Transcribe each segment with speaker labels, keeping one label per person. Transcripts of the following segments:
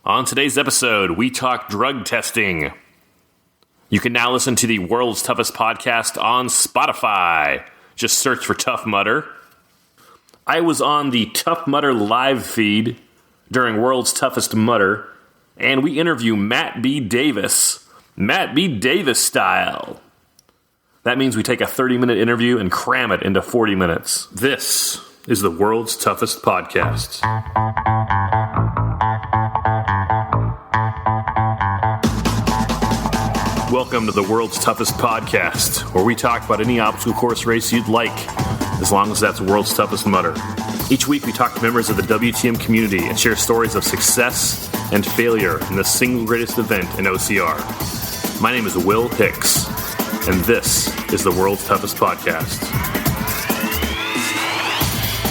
Speaker 1: On today's episode, we talk drug testing. You can now listen to the world's toughest podcast on Spotify. Just search for Tough Mudder. I was on the Tough Mudder live feed during World's Toughest Mudder, and we interview Matt B. Davis. Matt B. Davis style. That means we take a 30-minute interview and cram it into 40 minutes. This is the world's toughest podcast. Welcome to the world's toughest podcast, where we talk about any obstacle course race you'd like, as long as that's world's toughest mudder. Each week we talk to members of the WTM community and share stories of success and failure in the single greatest event in OCR. My name is Will Hicks, and this is the world's toughest podcast.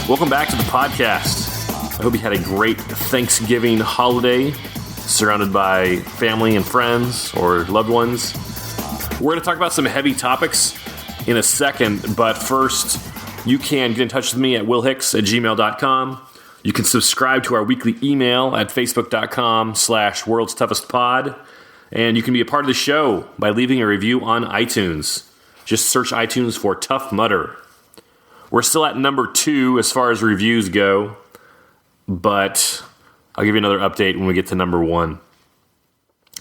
Speaker 1: Welcome back to the podcast. I hope you had a great Thanksgiving holiday, surrounded by family and friends or loved ones. We're going to talk about some heavy topics in a second, but first, you can get in touch with me at willhicks@gmail.com. You can subscribe to our weekly email at facebook.com/worldstoughestpod, and you can be a part of the show by leaving a review on iTunes. Just search iTunes for Tough Mudder. We're still at number 2 as far as reviews go, but I'll give you another update when we get to number 1.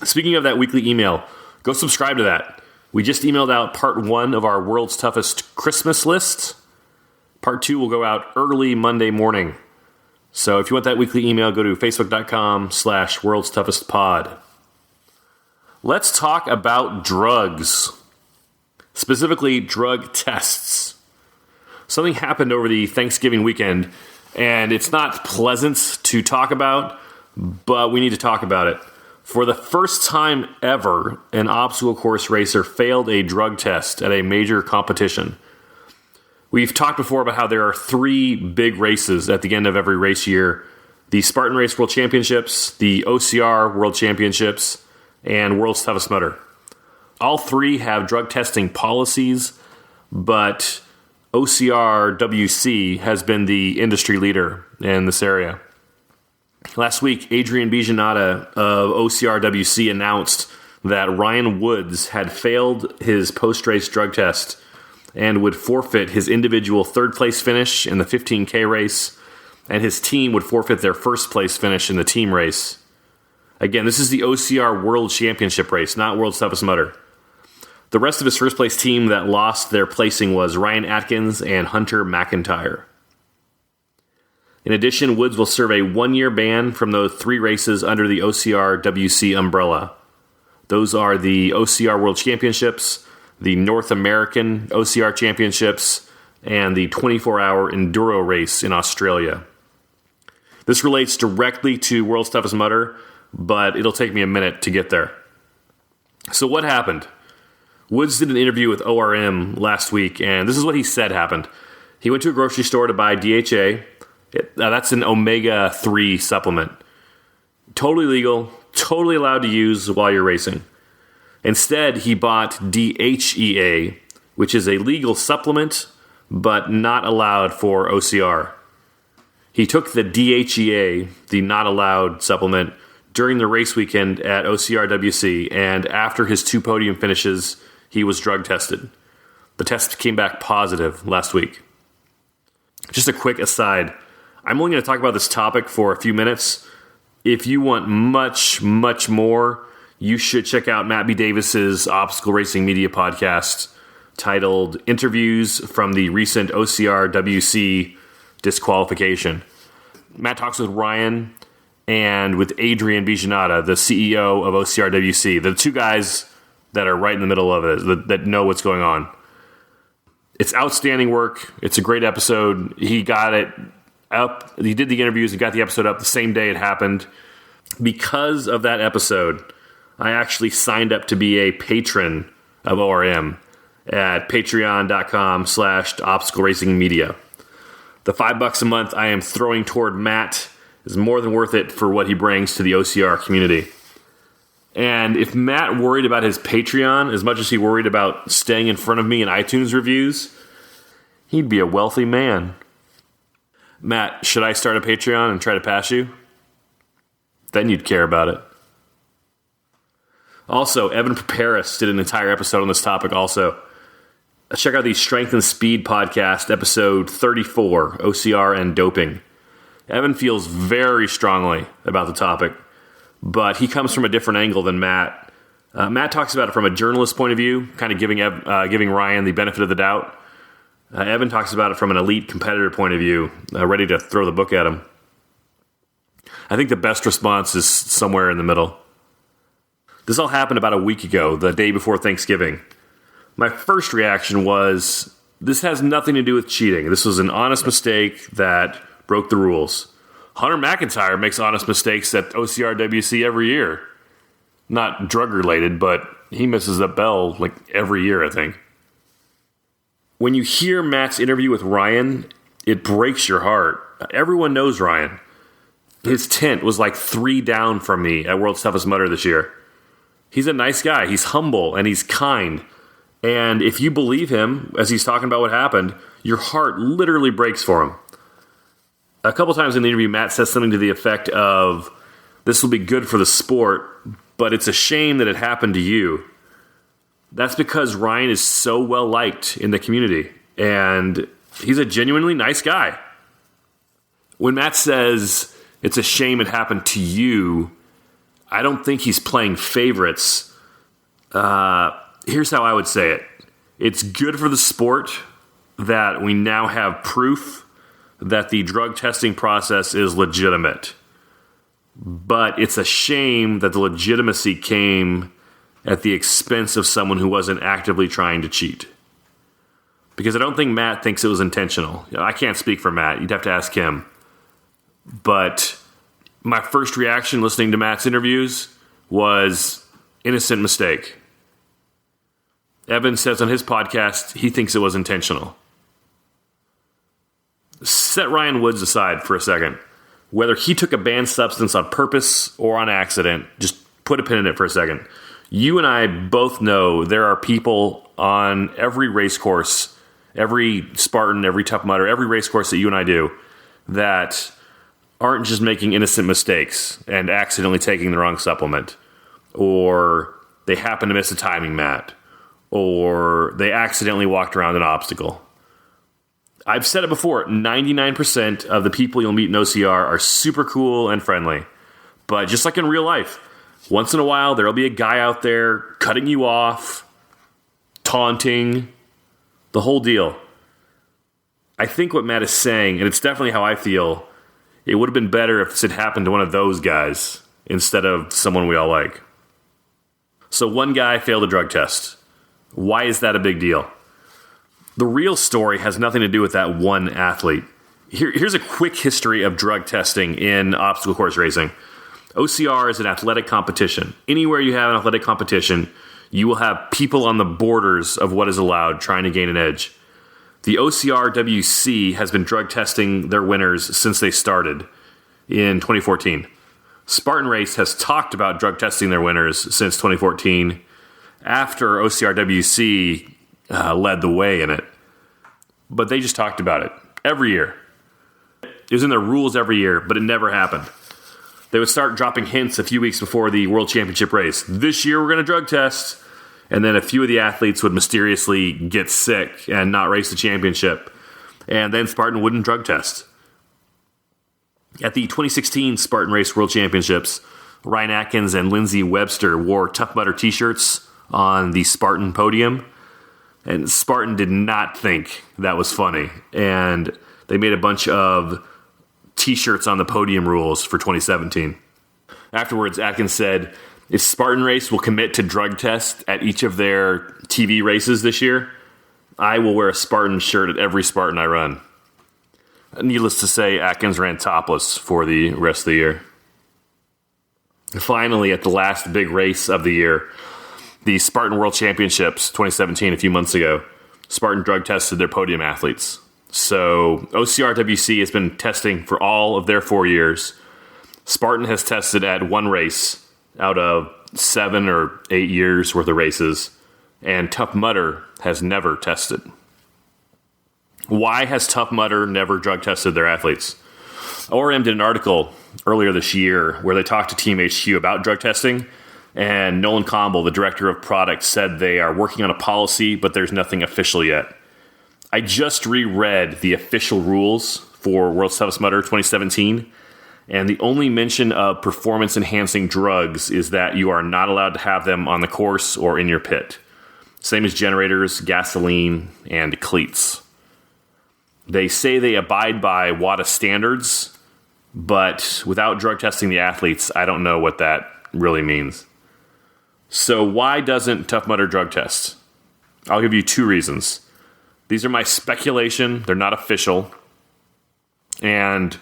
Speaker 1: Speaking of that weekly email, go subscribe to that. We just emailed out part 1 of our World's Toughest Christmas list. Part 2 will go out early Monday morning. So if you want that weekly email, go to facebook.com/worldstoughestpod. Let's talk about drugs, specifically drug tests. Something happened over the Thanksgiving weekend, and it's not pleasant to talk about, but we need to talk about it. For the first time ever, an obstacle course racer failed a drug test at a major competition. We've talked before about how there are 3 big races at the end of every race year: the Spartan Race World Championships, the OCR World Championships, and World's Toughest Mudder. All 3 have drug testing policies, but OCR WC has been the industry leader in this area. Last week, Adrian Bijanata of OCR WC announced that Ryan Woods had failed his post-race drug test and would forfeit his individual third-place finish in the 15K race, and his team would forfeit their first-place finish in the team race. Again, this is the OCR World Championship race, not World's Toughest Mudder. The rest of his first-place team that lost their placing was Ryan Atkins and Hunter McIntyre. In addition, Woods will serve a 1-year ban from those 3 races under the OCR WC umbrella. Those are the OCR World Championships, the North American OCR Championships, and the 24-hour Enduro race in Australia. This relates directly to World's Toughest Mudder, but it'll take me a minute to get there. So what happened? Woods did an interview with ORM last week, and this is what he said happened. He went to a grocery store to buy DHA. That's an omega-3 supplement. Totally legal, totally allowed to use while you're racing. Instead, he bought DHEA, which is a legal supplement, but not allowed for OCR. He took the DHEA, the not allowed supplement, during the race weekend at OCR WC, and after his 2 podium finishes, he was drug tested. The test came back positive last week. Just a quick aside, I'm only going to talk about this topic for a few minutes. If you want much, much more, you should check out Matt B. Davis's Obstacle Racing Media podcast titled Interviews from the Recent OCR WC Disqualification. Matt talks with Ryan and with Adrian Bijanata, the CEO of OCR WC, the 2 guys that are right in the middle of it, that know what's going on. It's outstanding work. It's a great episode. He got it up. He did the interviews and got the episode up the same day it happened. Because of that episode, I actually signed up to be a patron of ORM at patreon.com/obstacle racing media. The $5 a month I am throwing toward Matt is more than worth it for what he brings to the OCR community. And if Matt worried about his Patreon as much as he worried about staying in front of me in iTunes reviews, he'd be a wealthy man. Matt, should I start a Patreon and try to pass you? Then you'd care about it. Also, Evan Preparis did an entire episode on this topic also. Check out the Strength and Speed podcast, episode 34, OCR and doping. Evan feels very strongly about the topic, but he comes from a different angle than Matt. Matt talks about it from a journalist point of view, kind of giving Ryan the benefit of the doubt. Evan talks about it from an elite competitor point of view, ready to throw the book at him. I think the best response is somewhere in the middle. This all happened about a week ago, the day before Thanksgiving. My first reaction was, this has nothing to do with cheating. This was an honest mistake that broke the rules. Hunter McIntyre makes honest mistakes at OCRWC every year. Not drug-related, but he misses a bell like every year, I think. When you hear Matt's interview with Ryan, it breaks your heart. Everyone knows Ryan. His tent was like 3 down from me at World's Toughest Mudder this year. He's a nice guy. He's humble and he's kind. And if you believe him, as he's talking about what happened, your heart literally breaks for him. A couple times in the interview, Matt says something to the effect of, this will be good for the sport, but it's a shame that it happened to you. That's because Ryan is so well liked in the community, and he's a genuinely nice guy. When Matt says it's a shame it happened to you, I don't think he's playing favorites. Here's how I would say it. It's good for the sport that we now have proof that the drug testing process is legitimate. But it's a shame that the legitimacy came at the expense of someone who wasn't actively trying to cheat. Because I don't think Matt thinks it was intentional. I can't speak for Matt. You'd have to ask him. But my first reaction listening to Matt's interviews was innocent mistake. Evan says on his podcast he thinks it was intentional. Set Ryan Woods aside for a second. Whether he took a banned substance on purpose or on accident, just put a pin in it for a second. You and I both know there are people on every race course, every Spartan, every Tough Mudder, every race course that you and I do, that aren't just making innocent mistakes and accidentally taking the wrong supplement, or they happen to miss a timing mat, or they accidentally walked around an obstacle. I've said it before, 99% of the people you'll meet in OCR are super cool and friendly. But just like in real life, once in a while there'll be a guy out there cutting you off, taunting, the whole deal. I think what Matt is saying, and it's definitely how I feel, it would have been better if this had happened to one of those guys instead of someone we all like. So one guy failed a drug test. Why is that a big deal? The real story has nothing to do with that one athlete. Here's a quick history of drug testing in obstacle course racing. OCR is an athletic competition. Anywhere you have an athletic competition, you will have people on the borders of what is allowed trying to gain an edge. The OCRWC has been drug testing their winners since they started in 2014. Spartan Race has talked about drug testing their winners since 2014 after OCRWC led the way in it. But they just talked about it every year. It was in their rules every year, but it never happened. They would start dropping hints a few weeks before the World Championship race. This year we're going to drug test. And then a few of the athletes would mysteriously get sick and not race the championship. And then Spartan wouldn't drug test. At the 2016 Spartan Race World Championships, Ryan Atkins and Lindsay Webster wore Tough Mudder t-shirts on the Spartan podium. And Spartan did not think that was funny. And they made a bunch of t-shirts on the podium rules for 2017. Afterwards, Atkins said, if Spartan Race will commit to drug tests at each of their TV races this year, I will wear a Spartan shirt at every Spartan I run. Needless to say, Atkins ran topless for the rest of the year. Finally, at the last big race of the year, the Spartan World Championships 2017, a few months ago, Spartan drug tested their podium athletes. So OCRWC has been testing for all of their 4 years. Spartan has tested at one race out of 7 or 8 years worth of races, and Tough Mudder has never tested. Why has Tough Mudder never drug tested their athletes? ORM did an article earlier this year where they talked to Team HQ about drug testing. And Nolan Campbell, the director of product, said they are working on a policy, but there's nothing official yet. I just reread the official rules for World's Toughest Mudder 2017, and the only mention of performance-enhancing drugs is that you are not allowed to have them on the course or in your pit. Same as generators, gasoline, and cleats. They say they abide by WADA standards, but without drug testing the athletes, I don't know what that really means. So why doesn't Tough Mudder drug test? I'll give you 2 reasons. These are my speculation. They're not official. And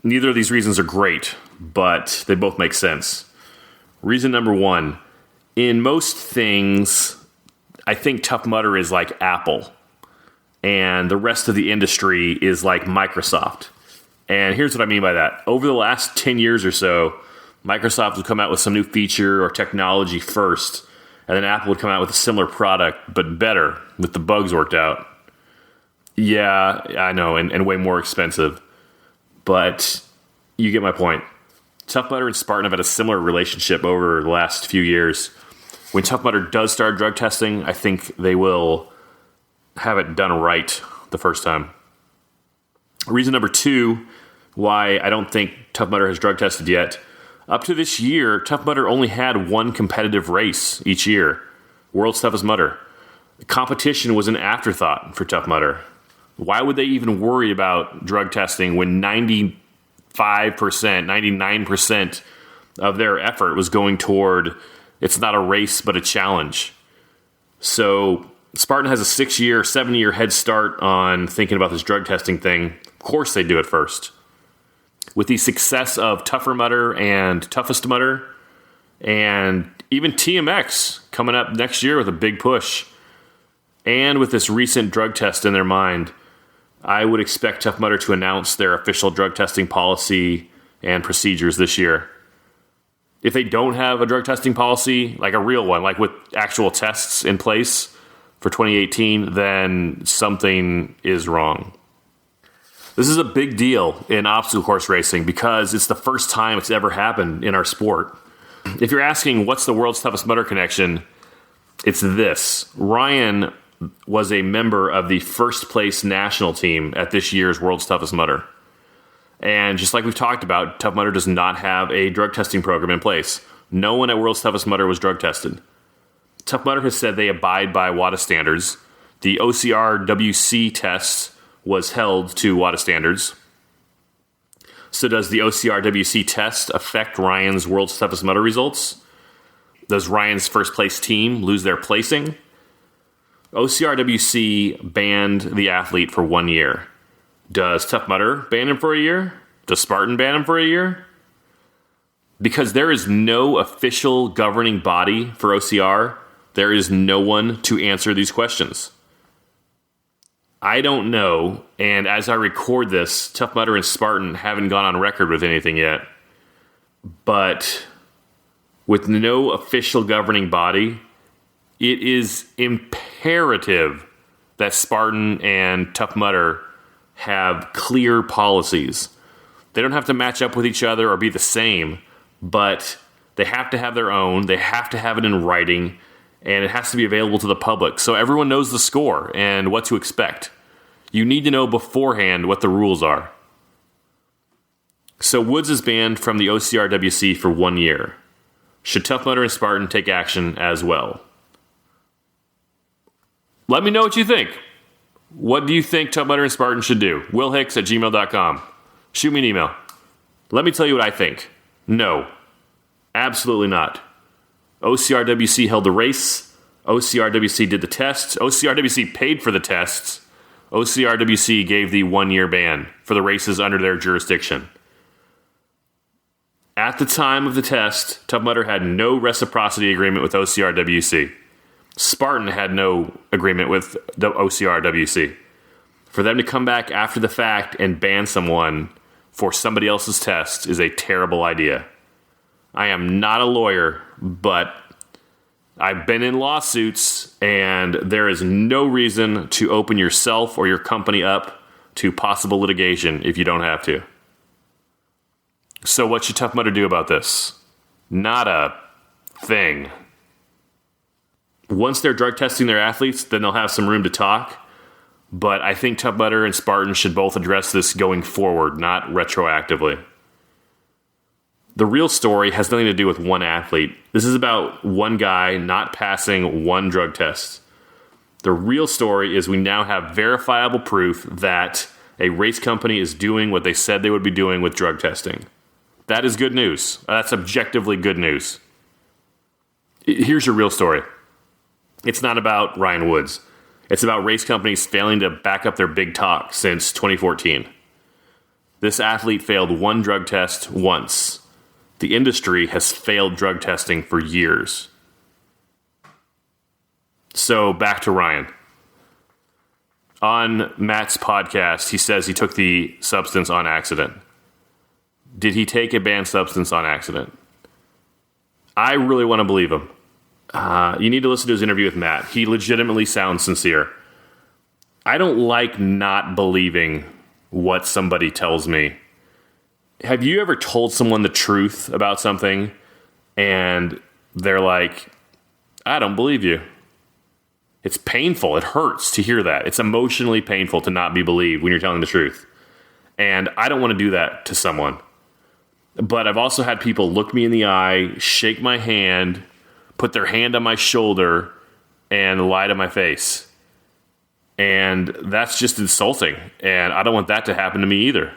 Speaker 1: neither of these reasons are great, but they both make sense. Reason number 1, in most things, I think Tough Mudder is like Apple, and the rest of the industry is like Microsoft. And here's what I mean by that. Over the last 10 years or so, Microsoft would come out with some new feature or technology first, and then Apple would come out with a similar product, but better, with the bugs worked out. Yeah, I know, and way more expensive. But you get my point. Tough Mudder and Spartan have had a similar relationship over the last few years. When Tough Mudder does start drug testing, I think they will have it done right the first time. Reason number 2 why I don't think Tough Mudder has drug tested yet. Up to this year, Tough Mudder only had one competitive race each year, World's Toughest Mudder. Competition was an afterthought for Tough Mudder. Why would they even worry about drug testing when 95%, 99% of their effort was going toward it's not a race but a challenge? So Spartan has a 6-year, 7-year head start on thinking about this drug testing thing. Of course they do it first. With the success of Tougher Mudder and Toughest Mudder, and even TMX coming up next year with a big push, and with this recent drug test in their mind, I would expect Tough Mudder to announce their official drug testing policy and procedures this year. If they don't have a drug testing policy, like a real one, like with actual tests in place for 2018, then something is wrong. This is a big deal in obstacle course racing because it's the first time it's ever happened in our sport. If you're asking what's the World's Toughest Mudder connection, it's this. Ryan was a member of the first place national team at this year's World's Toughest Mudder. And just like we've talked about, Tough Mudder does not have a drug testing program in place. No one at World's Toughest Mudder was drug tested. Tough Mudder has said they abide by WADA standards. The OCR WC test was held to WADA standards. So does the OCR WC test affect Ryan's World's Toughest Mudder results? Does Ryan's first place team lose their placing? OCR WC banned the athlete for 1 year. Does Tough Mudder ban him for a year? Does Spartan ban him for a year? Because there is no official governing body for OCR, there is no one to answer these questions. I don't know, and as I record this, Tough Mudder and Spartan haven't gone on record with anything yet. But with no official governing body, it is imperative that Spartan and Tough Mudder have clear policies. They don't have to match up with each other or be the same, but they have to have their own. They have to have it in writing, and it has to be available to the public so everyone knows the score and what to expect. You need to know beforehand what the rules are. So Woods is banned from the OCRWC for 1 year. Should Tough Mudder and Spartan take action as well? Let me know what you think. What do you think Tough Mudder and Spartan should do? willhicks@gmail.com. Shoot me an email. Let me tell you what I think. No. Absolutely not. OCRWC held the race. OCRWC did the tests. OCRWC paid for the tests. OCRWC gave the 1 year ban for the races under their jurisdiction. At the time of the test, Tough Mudder had no reciprocity agreement with OCRWC. Spartan had no agreement with the OCRWC. For them to come back after the fact and ban someone for somebody else's test is a terrible idea. I am not a lawyer, but I've been in lawsuits, and there is no reason to open yourself or your company up to possible litigation if you don't have to. So what should Tough Mudder do about this? Not a thing. Once they're drug testing their athletes, then they'll have some room to talk. But I think Tough Mudder and Spartan should both address this going forward, not retroactively. The real story has nothing to do with one athlete. This is about one guy not passing one drug test. The real story is we now have verifiable proof that a race company is doing what they said they would be doing with drug testing. That is good news. That's objectively good news. Here's your real story. It's not about Ryan Woods. It's about race companies failing to back up their big talk since 2014. This athlete failed one drug test once. The industry has failed drug testing for years. So back to Ryan. On Matt's podcast, he says he took the substance on accident. Did he take a banned substance on accident? I really want to believe him. You need to listen to his interview with Matt. He legitimately sounds sincere. I don't like not believing what somebody tells me. Have you ever told someone the truth about something and they're like, I don't believe you? It's painful. It hurts to hear that. It's emotionally painful to not be believed when you're telling the truth. And I don't want to do that to someone. But I've also had people look me in the eye, shake my hand, put their hand on my shoulder, and lie to my face. And that's just insulting. And I don't want that to happen to me either.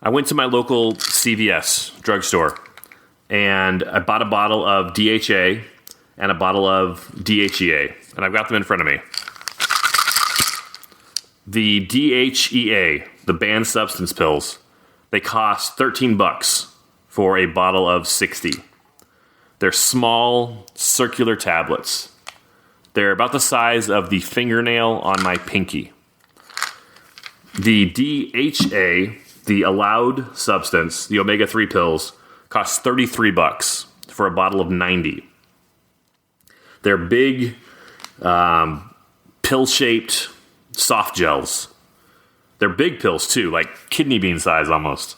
Speaker 1: I went to my local CVS drugstore, and I bought a bottle of DHA and a bottle of DHEA, and I've got them in front of me. The DHEA, the banned substance pills, they cost $13 for a bottle of 60. They're small, circular tablets. They're about the size of the fingernail on my pinky. The DHA, the allowed substance, the omega-3 pills, cost $33 for a bottle of 90. They're big, pill-shaped soft gels. They're big pills, too, like kidney bean size almost.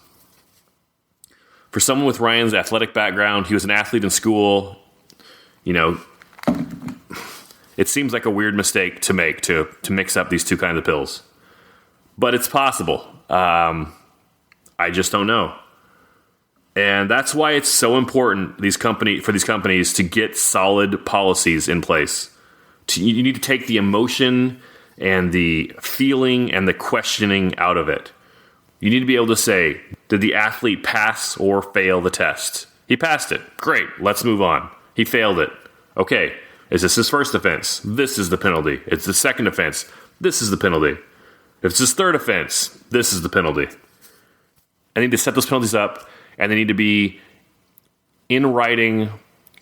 Speaker 1: For someone with Ryan's athletic background, he was an athlete in school, it seems like a weird mistake to make, to mix up these two kinds of pills. But it's possible. I just don't know. And that's why it's so important for these companies to get solid policies in place. You need to take the emotion and the feeling and the questioning out of it. You need to be able to say, did the athlete pass or fail the test? He passed it. Great. Let's move on. He failed it. Okay. Is this his first offense? This is the penalty. It's the second offense. This is the penalty. If it's his third offense, this is the penalty. I need to set those penalties up, and they need to be in writing,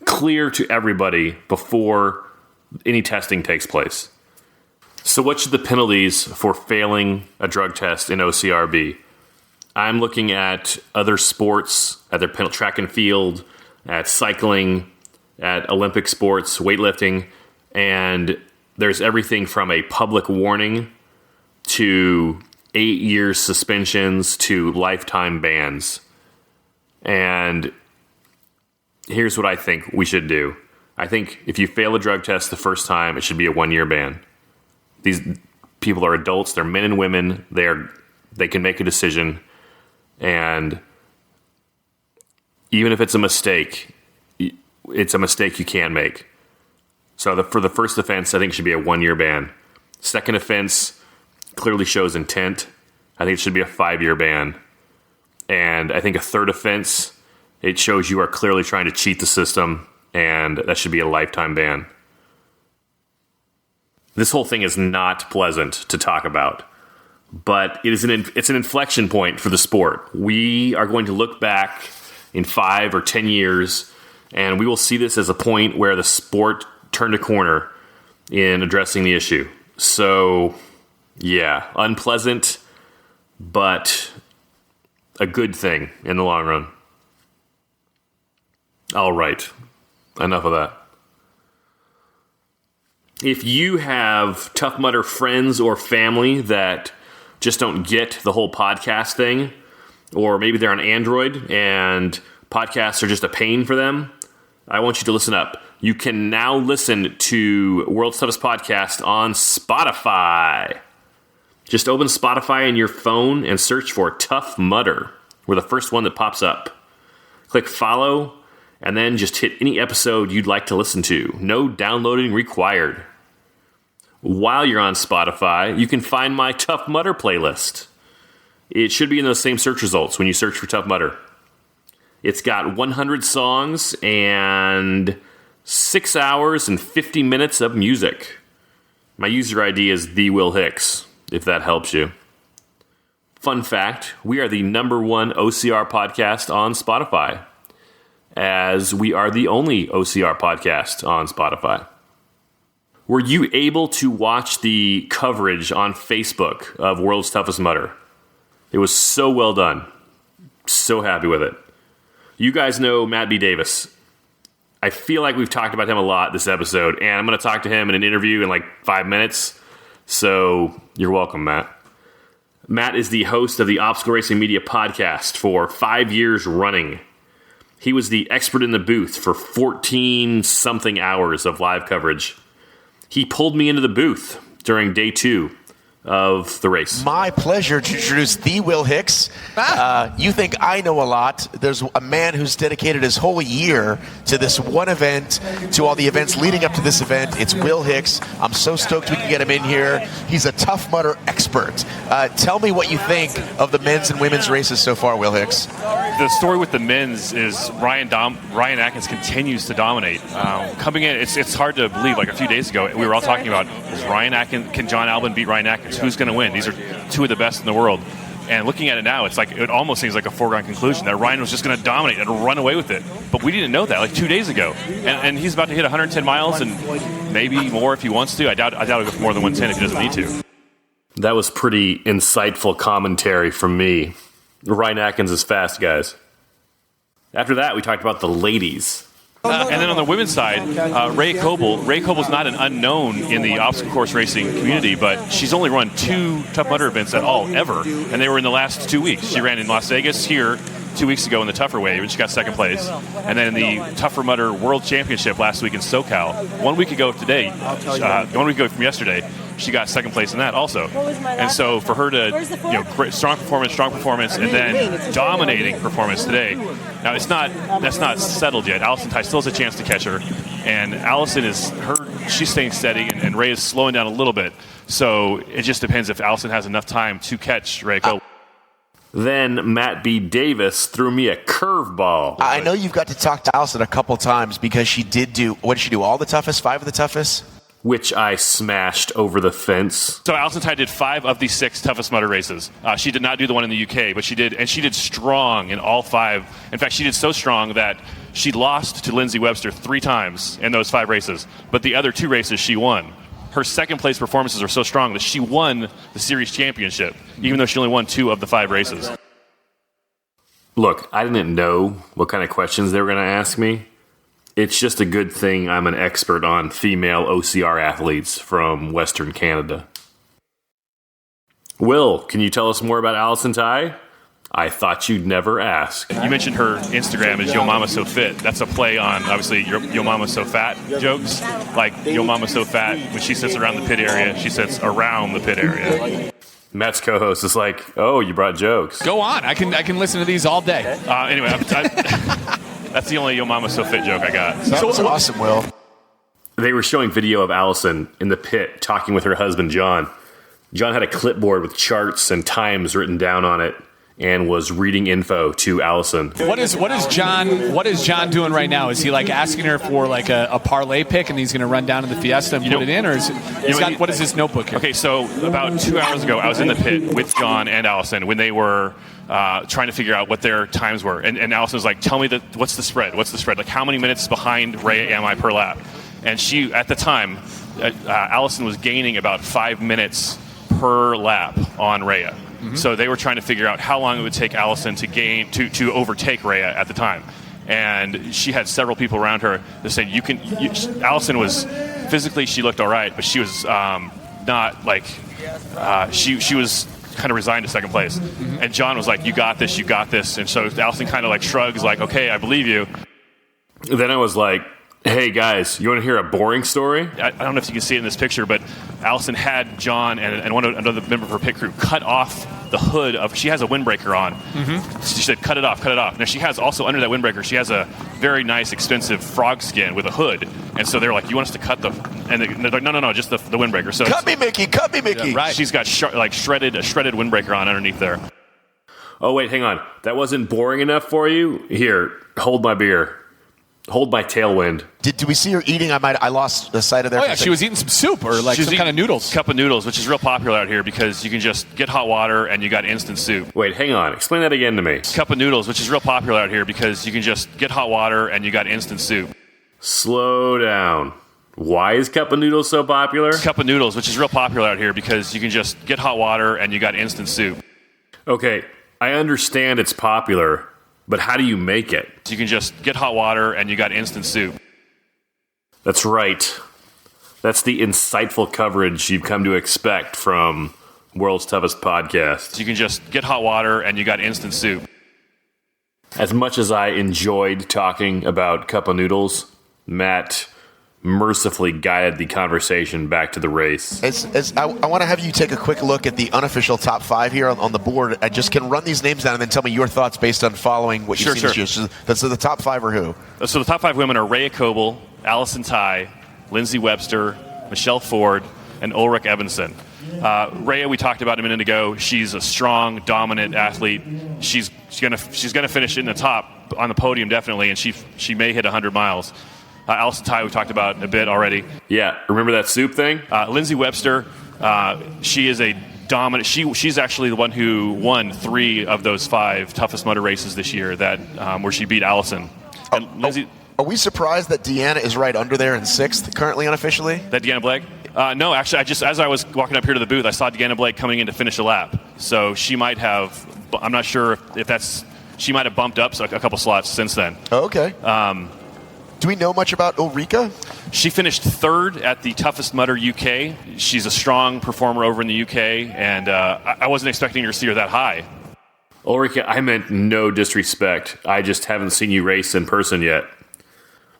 Speaker 1: clear to everybody before any testing takes place. So what should the penalties for failing a drug test in OCR be? I'm looking at other sports, at their track and field, at cycling, at Olympic sports, weightlifting, and there's everything from a public warning to 8 years suspensions to lifetime bans. And here's what I think we should do. I think if you fail a drug test the first time, it should be a 1-year ban. These people are adults, they're men and women, they can make a decision, and even if it's a mistake you can make. So for the first offense, I think it should be a 1-year ban. Second offense clearly shows intent. I think it should be a 5-year ban. And I think a third offense, it shows you are clearly trying to cheat the system, and that should be a lifetime ban. This whole thing is not pleasant to talk about, but it's an inflection point for the sport. We are going to look back in 5 or 10 years, and we will see this as a point where the sport turned a corner in addressing the issue. So, yeah, unpleasant, but a good thing in the long run. All right, enough of that. If you have Tough Mudder friends or family that just don't get the whole podcast thing, or maybe they're on Android and podcasts are just a pain for them, I want you to listen up. You can now listen to World's Toughest Podcast on Spotify. Just open Spotify in your phone and search for Tough Mudder. We're the first one that pops up. Click follow, and then just hit any episode you'd like to listen to. No downloading required. While you're on Spotify, you can find my Tough Mudder playlist. It should be in those same search results when you search for Tough Mudder. It's got 100 songs and 6 hours and 50 minutes of music. My user ID is The Will Hicks, if that helps you. Fun fact, we are the #1 OCR podcast on Spotify, as we are the only OCR podcast on Spotify. Were you able to watch the coverage on Facebook of World's Toughest Mudder? It was so well done. So happy with it. You guys know Matt B. Davis. I feel like we've talked about him a lot this episode, and I'm going to talk to him in an interview in like 5 minutes. So you're welcome, Matt. Matt is the host of the Obstacle Racing Media podcast for 5 years running. He was the expert in the booth for 14-something hours of live coverage. He pulled me into the booth during day 2 of the race.
Speaker 2: My pleasure to introduce the Will Hicks. You think I know a lot. There's a man who's dedicated his whole year to this one event, to all the events leading up to this event. It's Will Hicks. I'm so stoked we can get him in here. He's a Tough Mudder expert. Tell me what you think of the men's and women's races so far, Will Hicks.
Speaker 3: The story with the men's is Ryan Atkins continues to dominate. Coming in, it's hard to believe. Like a few days ago, we were all talking about, can John Albin beat Ryan Atkins? Who's going to win? These are two of the best in the world. And looking at it now, it almost seems like a foregone conclusion that Ryan was just going to dominate and run away with it. But we didn't know that like 2 days ago. And he's about to hit 110 miles and maybe more if he wants to. I doubt he'll go for more than 110 if he doesn't need to.
Speaker 1: That was pretty insightful commentary from me. Ryan Atkins is fast, guys. After that, we talked about the ladies.
Speaker 3: And then on the women's side, Ray Coble. Ray Coble's not an unknown in the obstacle course racing community, but she's only run 2 Tough Mudder events at all, ever. And they were in the last 2 weeks. She ran in Las Vegas here 2 weeks ago in the Tougher Wave, and she got second place. And then in the Tougher Mudder World Championship last week in SoCal, 1 week ago today, 1 week ago from yesterday, she got second place in that also. And so for her to, great, strong performance, and then dominating performance today. Now that's not settled yet. Allison Ty still has a chance to catch her, and Allison she's staying steady, and Ray is slowing down a little bit. So it just depends if Allison has enough time to catch Ray Cole.
Speaker 1: Then Matt B. Davis threw me a curveball.
Speaker 2: I know you've got to talk to Allison a couple times because she did what did she do? All the toughest? 5 of the toughest?
Speaker 1: Which I smashed over the fence.
Speaker 3: So Allison Ty did 5 of the 6 Toughest Mudder races. She did not do the one in the UK, but she did strong in all 5. In fact, she did so strong that she lost to Lindsay Webster 3 times in those 5 races. But the other 2 races she won. Her second place performances are so strong that she won the series championship, even though she only won 2 of the 5 races.
Speaker 1: Look, I didn't know what kind of questions they were going to ask me. It's just a good thing I'm an expert on female OCR athletes from Western Canada. Will, can you tell us more about Allison Ty? I thought you'd never ask.
Speaker 3: You mentioned her Instagram is Yo Mama So Fit. That's a play on, obviously, Yo Mama So Fat jokes. Like, Yo Mama So Fat, when she sits around the pit area, she sits around the pit area.
Speaker 1: Matt's co-host is like, oh, you brought jokes.
Speaker 4: Go on. I can listen to these all day.
Speaker 3: Anyway, that's the only Yo Mama So Fit joke I got.
Speaker 2: That's awesome, Will.
Speaker 1: They were showing video of Allison in the pit talking with her husband, John. John had a clipboard with charts and times written down on it and was reading info to Allison.
Speaker 4: What is John doing right now? Is he like asking her for like a parlay pick and he's going to run down to the Fiesta and put it in? Or what is his notebook here?
Speaker 3: Okay, so about 2 hours ago, I was in the pit with John and Allison when they were trying to figure out what their times were. And Allison was like, tell me what's the spread? What's the spread? Like, how many minutes behind Ray am I per lap? And she, at the time, Allison was gaining about 5 minutes per lap on Rhea. Mm-hmm. So they were trying to figure out how long it would take Allison to overtake Rhea at the time. And she had several people around her that said, Allison was, physically she looked all right, but she was not like, she was kind of resigned to second place. And John was like, you got this. And so Allison kind of like shrugs like, okay, I believe you.
Speaker 1: Then I was like, hey guys, you want to hear a boring story?
Speaker 3: I don't know if you can see it in this picture, but Allison had John and another member of her pit crew cut off the hood of. She has a windbreaker on. She said, "Cut it off." Now she has also under that windbreaker, she has a very nice, expensive frog skin with a hood. And so they're like, "You want us to cut the?" And they're like, "No, just the windbreaker." So
Speaker 2: cut me, Mickey.
Speaker 3: Yeah, right. She's got a shredded windbreaker on underneath there.
Speaker 1: Oh wait, hang on. That wasn't boring enough for you? Here, hold my beer. Hold my tailwind.
Speaker 2: Did we see her eating? I lost the sight of there.
Speaker 4: Oh, yeah, she was eating some soup or like some kind of noodles.
Speaker 3: Cup of noodles, which is real popular out here because you can just get hot water and you got instant soup.
Speaker 1: Wait, hang on. Explain that again to me.
Speaker 3: Cup of noodles, which is real popular out here because you can just get hot water and you got instant soup.
Speaker 1: Slow down. Why is cup of noodles so popular?
Speaker 3: Cup of noodles, which is real popular out here because you can just get hot water and you got instant soup.
Speaker 1: Okay, I understand it's popular, but how do you make it?
Speaker 3: You can just get hot water and you got instant soup.
Speaker 1: That's right. That's the insightful coverage you've come to expect from World's Toughest Podcast.
Speaker 3: You can just get hot water and you got instant soup.
Speaker 1: As much as I enjoyed talking about cup of noodles, Matt mercifully guided the conversation back to the race.
Speaker 2: I want to have you take a quick look at the unofficial top 5 here on the board. I just can run these names down and then tell me your thoughts based on following what you've seen this year. So the top 5 are who?
Speaker 3: So the top 5 women are Rhea Coble, Allison Ty, Lindsay Webster, Michelle Ford, and Ulrich Evanson. Rhea, we talked about a minute ago. She's a strong, dominant athlete. She's gonna finish in the top on the podium definitely, and she may hit 100 miles. Allison Ty, we talked about a bit already.
Speaker 1: Yeah, remember that soup thing?
Speaker 3: Lindsay Webster, she is a dominant. She's actually the one who won 3 of those 5 toughest mudder races this year that where she beat Allison. And Lindsay,
Speaker 2: are we surprised that Deanna is right under there in 6th, currently unofficially?
Speaker 3: That Deanna Blake? No, actually, as I was walking up here to the booth, I saw Deanna Blake coming in to finish a lap. So she might have. I'm not sure if that's. She might have bumped up a couple slots since then.
Speaker 2: Oh, okay. Do we know much about Ulrika?
Speaker 3: She finished 3rd at the Toughest Mudder UK. She's a strong performer over in the UK, and I wasn't expecting her to see her that high.
Speaker 1: Ulrika, I meant no disrespect. I just haven't seen you race in person yet.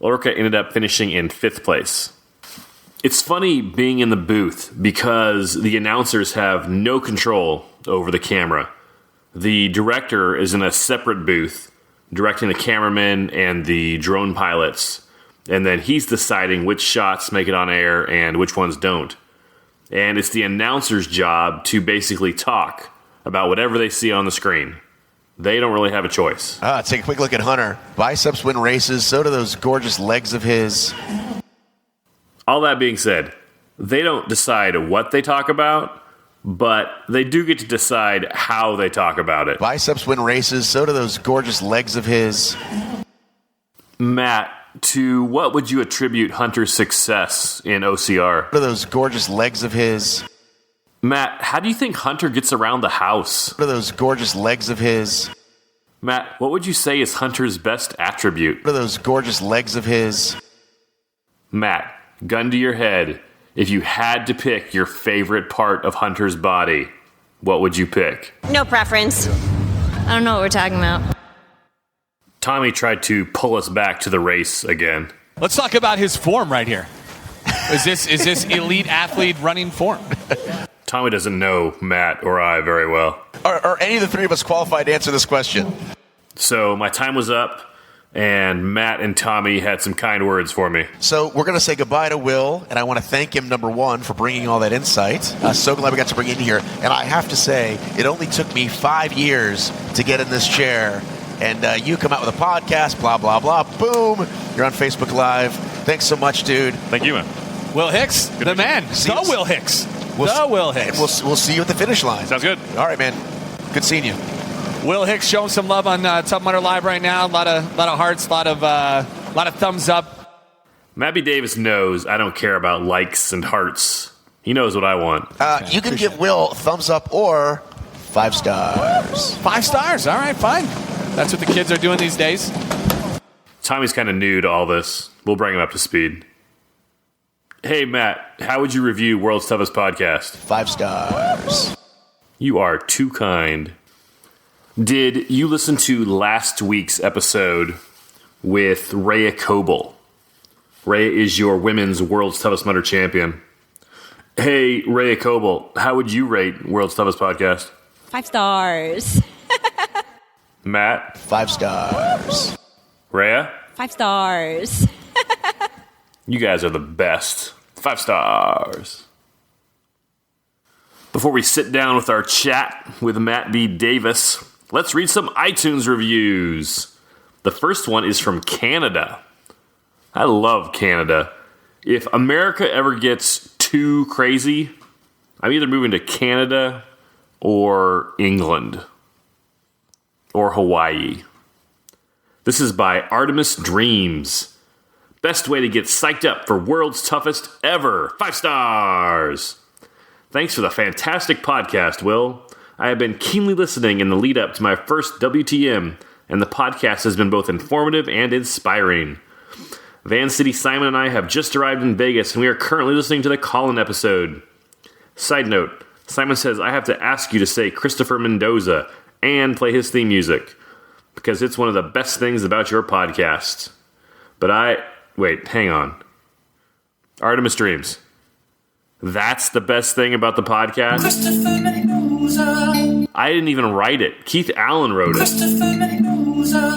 Speaker 1: Ulrika ended up finishing in 5th place. It's funny being in the booth because the announcers have no control over the camera. The director is in a separate booth, directing the cameramen and the drone pilots, and then he's deciding which shots make it on air and which ones don't. And it's the announcer's job to basically talk about whatever they see on the screen. They don't really have a choice.
Speaker 2: Take a quick look at Hunter. Biceps win races, so do those gorgeous legs of his.
Speaker 1: All that being said, they don't decide what they talk about, but they do get to decide how they talk about it.
Speaker 2: Biceps win races, so do those gorgeous legs of his.
Speaker 1: Matt, to what would you attribute Hunter's success in OCR?
Speaker 2: So do those gorgeous legs of his.
Speaker 1: Matt, how do you think Hunter gets around the house?
Speaker 2: So do those gorgeous legs of his.
Speaker 1: Matt, what would you say is Hunter's best attribute?
Speaker 2: So do those gorgeous legs of his.
Speaker 1: Matt, gun to your head. If you had to pick your favorite part of Hunter's body, what would you pick?
Speaker 5: No preference. I don't know what we're talking about.
Speaker 1: Tommy tried to pull us back to the race again.
Speaker 4: Let's talk about his form right here. Is this elite athlete running form?
Speaker 1: Tommy doesn't know Matt or I very well.
Speaker 2: Are any of the 3 of us qualified to answer this question?
Speaker 1: So my time was up, and Matt and Tommy had some kind words for me.
Speaker 2: So we're going to say goodbye to Will, and I want to thank him, number 1, for bringing all that insight. So glad we got to bring in here. And I have to say, it only took me 5 years to get in this chair. And you come out with a podcast, blah, blah, blah. Boom. You're on Facebook Live. Thanks so much, dude.
Speaker 3: Thank you, man.
Speaker 4: Will Hicks, the man. Will Hicks. Will Hicks.
Speaker 2: And we'll see you at the finish line.
Speaker 3: Sounds good.
Speaker 2: All right, man. Good seeing you.
Speaker 4: Will Hicks showing some love on Tough Mudder Live right now. A lot of hearts, a lot of thumbs up.
Speaker 1: Matt B. Davis knows I don't care about likes and hearts. He knows what I want.
Speaker 2: You can give Will a thumbs up or 5 stars.
Speaker 4: 5 stars. All right, fine. That's what the kids are doing these days.
Speaker 1: Tommy's kind of new to all this. We'll bring him up to speed. Hey, Matt, how would you review World's Toughest Podcast?
Speaker 2: 5 stars.
Speaker 1: You are too kind. Did you listen to last week's episode with Rhea Coble? Rhea is your women's World's Toughest Mudder champion. Hey, Rhea Coble, how would you rate World's Toughest Podcast?
Speaker 5: 5 stars.
Speaker 1: Matt?
Speaker 2: 5 stars.
Speaker 1: Rhea?
Speaker 5: 5 stars.
Speaker 1: You guys are the best. 5 stars. Before we sit down with our chat with Matt B. Davis, let's read some iTunes reviews. The first one is from Canada. I love Canada. If America ever gets too crazy, I'm either moving to Canada or England or Hawaii. This is by Artemis Dreams. Best way to get psyched up for World's Toughest ever. 5 stars. Thanks for the fantastic podcast, Will. I have been keenly listening in the lead up to my first WTM, and the podcast has been both informative and inspiring. Van City Simon and I have just arrived in Vegas, and we are currently listening to the call-in episode. Side note, Simon says I have to ask you to say Christopher Mendoza and play his theme music, because it's one of the best things about your podcast. Wait, hang on. Artemis Dreams. That's the best thing about the podcast? I didn't even write it. Keith Allen wrote it.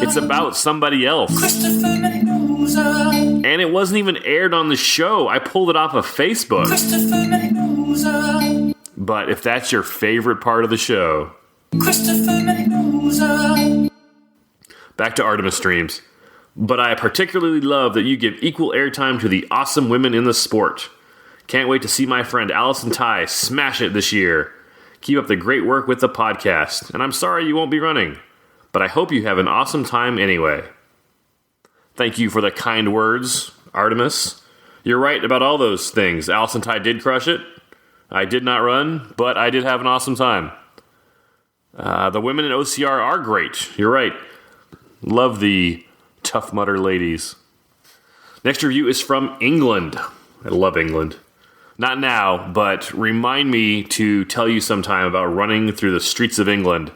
Speaker 1: It's about somebody else. And it wasn't even aired on the show. I pulled it off of Facebook. But if that's your favorite part of the show... Back to Artemis Streams. But I particularly love that you give equal airtime to the awesome women in the sport. Can't wait to see my friend Allison Ty smash it this year. Keep up the great work with the podcast. And I'm sorry you won't be running, but I hope you have an awesome time anyway. Thank you for the kind words, Artemis. You're right about all those things. Allison Ty did crush it. I did not run, but I did have an awesome time. The women in OCR are great. You're right. Love the Tough Mudder ladies. Next review is from England. I love England. Not now, but remind me to tell you sometime about running through the streets of England,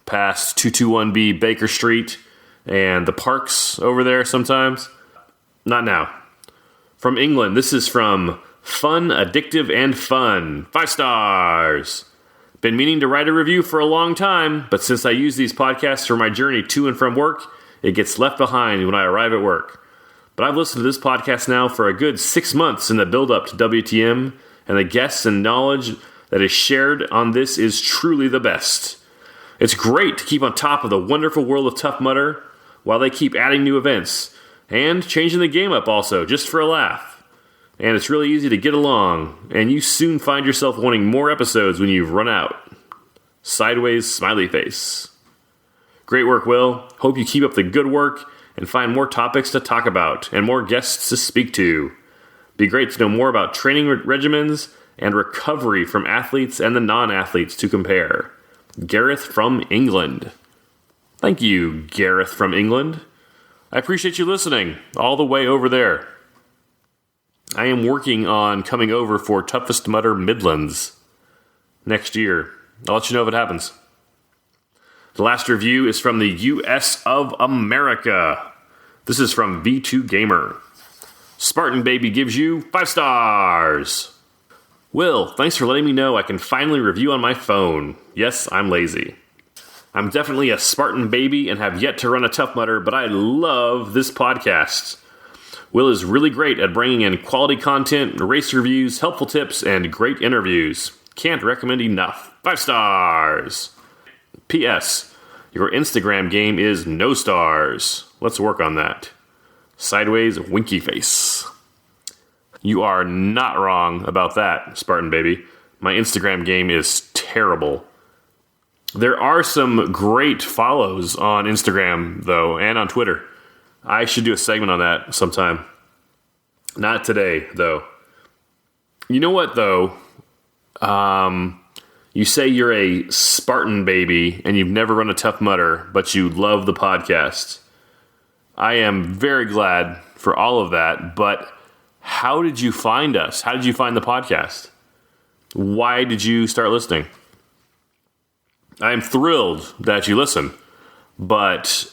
Speaker 1: past 221B Baker Street and the parks over there sometimes. Not now. From England, this is from Fun, Addictive, and Fun. 5 stars. Been meaning to write a review for a long time, but since I use these podcasts for my journey to and from work, it gets left behind when I arrive at work. But I've listened to this podcast now for a good 6 months in the build-up to WTM, and the guests and knowledge that is shared on this is truly the best. It's great to keep on top of the wonderful world of Tough Mudder while they keep adding new events, and changing the game up also, just for a laugh. And it's really easy to get along, and you soon find yourself wanting more episodes when you've run out. Sideways smiley face. Great work, Will. Hope you keep up the good work and find more topics to talk about and more guests to speak to. Be great to know more about training regimens and recovery from athletes and the non-athletes to compare. Gareth from England. Thank you, Gareth from England. I appreciate you listening all the way over there. I am working on coming over for Toughest Mudder Midlands next year. I'll let you know if it happens. The last review is from the U.S. of America. This is from V2 Gamer. Spartan Baby gives you 5 stars. Will, thanks for letting me know I can finally review on my phone. Yes, I'm lazy. I'm definitely a Spartan Baby and have yet to run a Tough Mudder, but I love this podcast. Will is really great at bringing in quality content, race reviews, helpful tips, and great interviews. Can't recommend enough. 5 stars. P.S. Your Instagram game is no stars. Let's work on that. Sideways winky face. You are not wrong about that, Spartan Baby. My Instagram game is terrible. There are some great follows on Instagram, though, and on Twitter. I should do a segment on that sometime. Not today, though. You know what, though? You say you're a Spartan Baby and you've never run a Tough Mudder, but you love the podcast. I am very glad for all of that, but how did you find us? How did you find the podcast? Why did you start listening? I am thrilled that you listen, but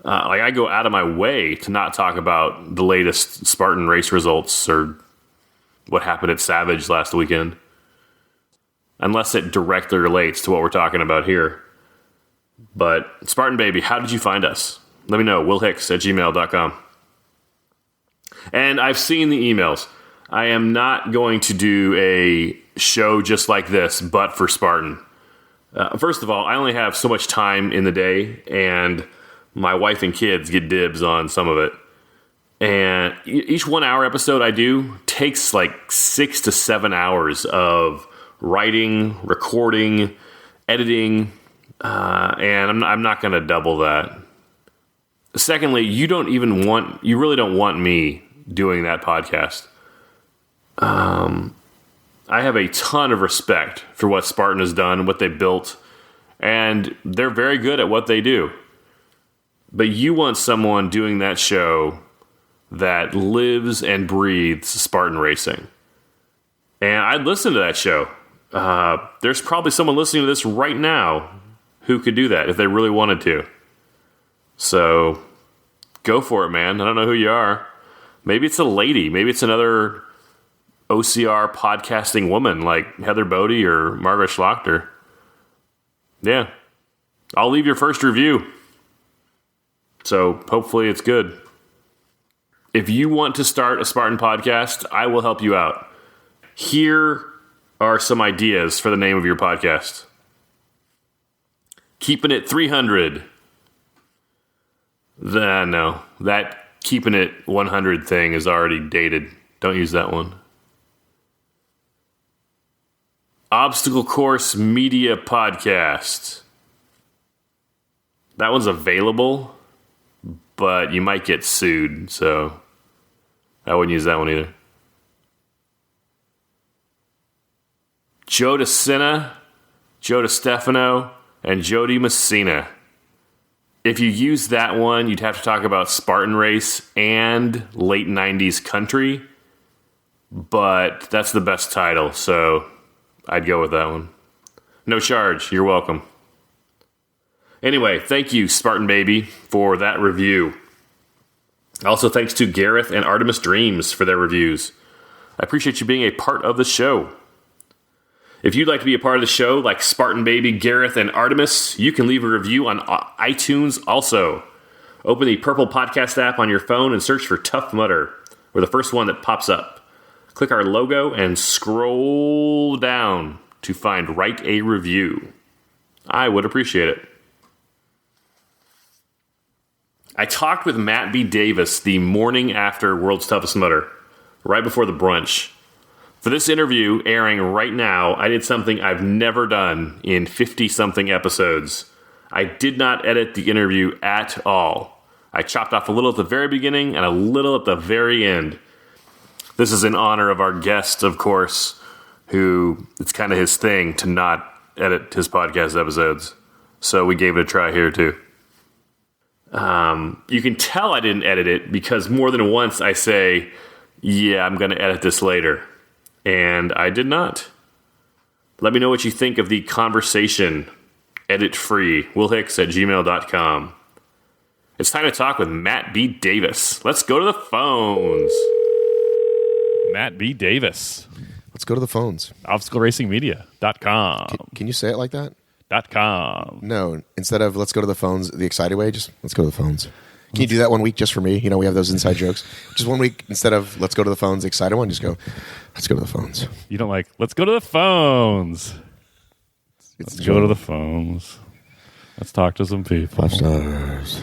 Speaker 1: I go out of my way to not talk about the latest Spartan race results or what happened at Savage last weekend, unless it directly relates to what we're talking about here. But Spartan Baby, how did you find us? Let me know, willhicks@gmail.com. And I've seen the emails. I am not going to do a show just like this, but for Spartan. First of all, I only have so much time in the day, and my wife and kids get dibs on some of it. And each 1 hour episode I do takes like 6 to 7 hours of writing, recording, editing, and I'm not going to double that. Secondly, you really don't want me doing that podcast. I have a ton of respect for what Spartan has done, what they built, and they're very good at what they do. But you want someone doing that show that lives and breathes Spartan racing. And I'd listen to that show. There's probably someone listening to this right now who could do that if they really wanted to. So go for it, man. I don't know who you are. Maybe it's a lady. Maybe it's another OCR podcasting woman like Heather Bodie or Margaret Schlachter. Yeah. I'll leave your first review. So hopefully it's good. If you want to start a Spartan podcast, I will help you out. Here are some ideas for the name of your podcast. Keeping It 300. No, that Keeping It 100 thing is already dated. Don't use that one. Obstacle Course Media Podcast. That one's available, but you might get sued, so I wouldn't use that one either. Joe DeSena, Joe DeStefano, and Jody Messina. If you use that one, you'd have to talk about Spartan Race and late 90s country, but that's the best title, so I'd go with that one. No charge. You're welcome. Anyway, thank you, Spartan Baby, for that review. Also, thanks to Gareth and Artemis Dreams for their reviews. I appreciate you being a part of the show. If you'd like to be a part of the show, like Spartan Baby, Gareth, and Artemis, you can leave a review on iTunes also. Open the Purple Podcast app on your phone and search for Tough Mudder. We're the first one that pops up. Click our logo and scroll down to find Write a Review. I would appreciate it. I talked with Matt B. Davis the morning after World's Toughest Mudder, right before the brunch. For this interview, airing right now, I did something I've never done in 50-something episodes. I did not edit the interview at all. I chopped off a little at the very beginning and a little at the very end. This is in honor of our guest, of course, who it's kind of his thing to not edit his podcast episodes. So we gave it a try here, too. You can tell I didn't edit it because more than once I say, yeah, I'm going to edit this later. And I did not. Let me know what you think of the conversation. Edit free. willhicks@gmail.com. It's time to talk with Matt B. Davis. Let's go to the phones.
Speaker 3: Matt B. Davis.
Speaker 6: Let's go to the phones.
Speaker 3: ObstacleRacingMedia.com.
Speaker 6: Can you say it like that?
Speaker 3: .com.
Speaker 6: No, instead of let's go to the phones the excited way, just let's go to the phones. Can you do that one week just for me? You know, we have those inside jokes. Just 1 week, instead of let's go to the phones the excited one, just go, let's go to the phones.
Speaker 3: You don't like, let's go to the phones. Let's go to the phones. Let's talk to some people.
Speaker 6: 5 stars.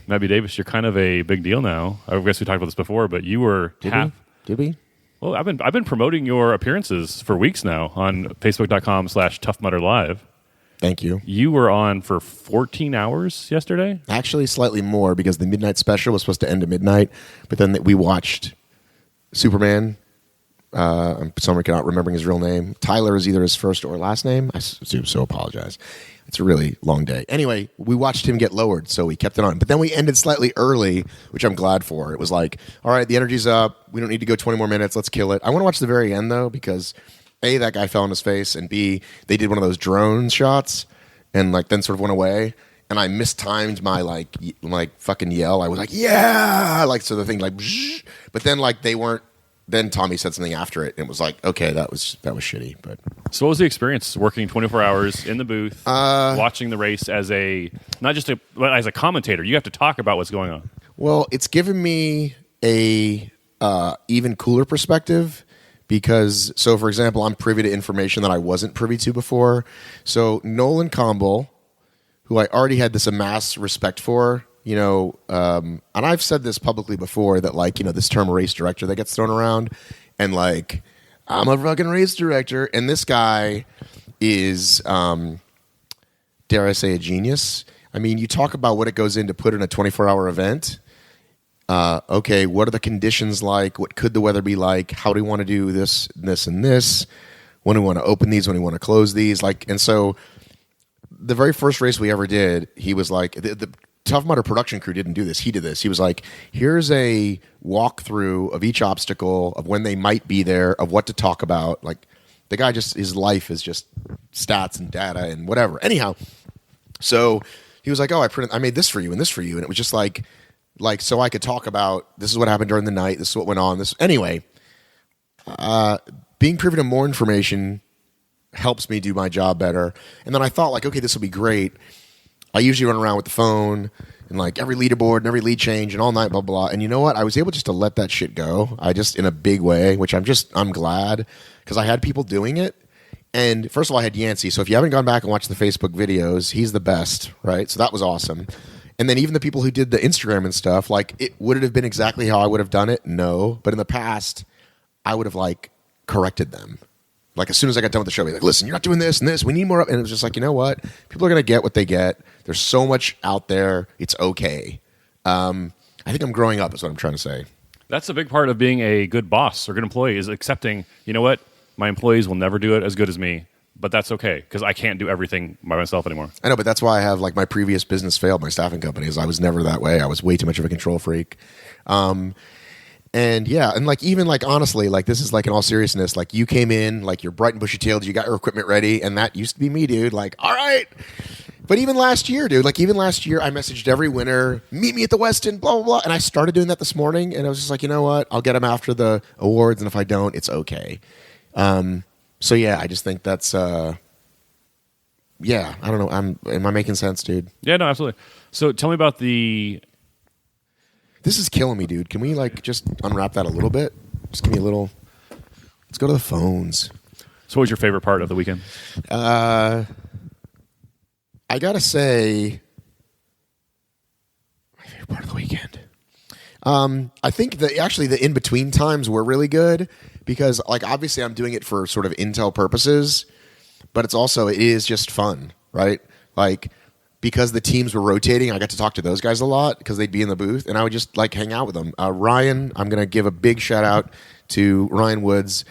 Speaker 3: Matt B. Davis, you're kind of a big deal now. I guess we talked about this before, but you were
Speaker 6: Did we?
Speaker 3: Well, I've been promoting your appearances for weeks now on Facebook.com/ToughMudderLive.
Speaker 6: Thank you.
Speaker 3: You were on for 14 hours yesterday?
Speaker 6: Actually, slightly more because the midnight special was supposed to end at midnight, but then we watched Superman. Someone cannot remembering his real name. Tyler is either his first or last name. I so apologize. It's a really long day. Anyway, we watched him get lowered, so we kept it on. But then we ended slightly early, which I'm glad for. It was like, all right, the energy's up. We don't need to go 20 more minutes. Let's kill it. I want to watch the very end, though, because A, that guy fell on his face, and B, they did one of those drone shots, and like then sort of went away. And I mistimed my like fucking yell. I was like, yeah, like so the thing like, bzz. But then like they weren't. Then Tommy said something after it, and it was like, okay, that was shitty. But
Speaker 3: so, what was the experience working 24 hours in the booth, watching the race as not just as a commentator? You have to talk about what's going on.
Speaker 6: Well, it's given me a even cooler perspective because, so for example, I'm privy to information that I wasn't privy to before. So Nolan Campbell, who I already had this amassed respect for. And I've said this publicly before that, like, this term race director that gets thrown around, and like, I'm a fucking race director, and this guy is, dare I say, a genius. I mean, you talk about what it goes in to put in a 24-hour event. Okay, what are the conditions like? What could the weather be like? How do we want to do this, and this? When do we want to open these? When do we want to close these? Like, and so the very first race we ever did, he was like, the Tough Mudder production crew didn't do this. He did this. He was like, here's a walkthrough of each obstacle, of when they might be there, of what to talk about. Like, the guy his life is just stats and data and whatever. Anyhow, so he was like, oh, I made this for you and this for you. And it was just like, so I could talk about, this is what happened during the night. This is what went on. Anyway, being privy to more information helps me do my job better. And then I thought, like, okay, this will be great. I usually run around with the phone and like every leaderboard and every lead change and all night, blah, blah, blah. And you know what? I was able just to let that shit go. In a big way, which I'm glad, because I had people doing it. And first of all, I had Yancey. So if you haven't gone back and watched the Facebook videos, he's the best, right? So that was awesome. And then even the people who did the Instagram and stuff, like, would it have been exactly how I would have done it? No. But in the past, I would have like corrected them. Like, as soon as I got done with the show, I'd be like, listen, you're not doing this and this. We need more. And it was just like, you know what? People are going to get what they get. There's so much out there. It's okay. I think I'm growing up is what I'm trying to say.
Speaker 3: That's a big part of being a good boss or good employee, is accepting, you know what? My employees will never do it as good as me, but that's okay because I can't do everything by myself anymore.
Speaker 6: I know, but that's why I have, like, my previous business failed, my staffing companies. I was never that way. I was way too much of a control freak. And yeah, and like, even like, honestly, like, this is like, in all seriousness, like, you came in, like, you're bright and bushy tailed, you got your equipment ready, and that used to be me, dude. Like, all right. But even last year, dude, like, even last year, I messaged every winner, meet me at the Westin, blah, blah, blah. And I started doing that this morning, and I was just like, you know what? I'll get them after the awards, and if I don't, it's okay. So yeah, I just think that's, yeah, I don't know. Am I making sense, dude?
Speaker 3: Yeah, no, absolutely. So tell me about
Speaker 6: This is killing me, dude. Can we, like, just unwrap that a little bit? Just give me a little. Let's go to the phones.
Speaker 3: So what was your favorite part of the weekend?
Speaker 6: I gotta say, my favorite part of the weekend. I think the in between times were really good because, like, obviously I'm doing it for sort of intel purposes, but it is just fun, right? Like, because the teams were rotating, I got to talk to those guys a lot because they'd be in the booth, and I would just, like, hang out with them. Ryan, I'm going to give a big shout out to Ryan Woods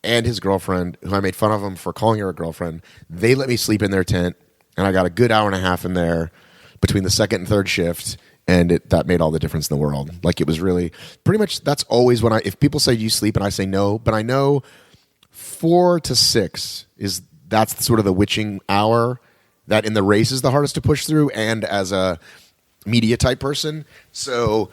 Speaker 6: and his girlfriend, who I made fun of him for calling her a girlfriend. They let me sleep in their tent, and I got a good hour and a half in there between the second and third shift, and that made all the difference in the world. Like, it was really pretty much, that's always when if people say, do you sleep? And I say no, but I know 4 to 6 that's sort of the witching hour that in the race is the hardest to push through, and as a media type person. So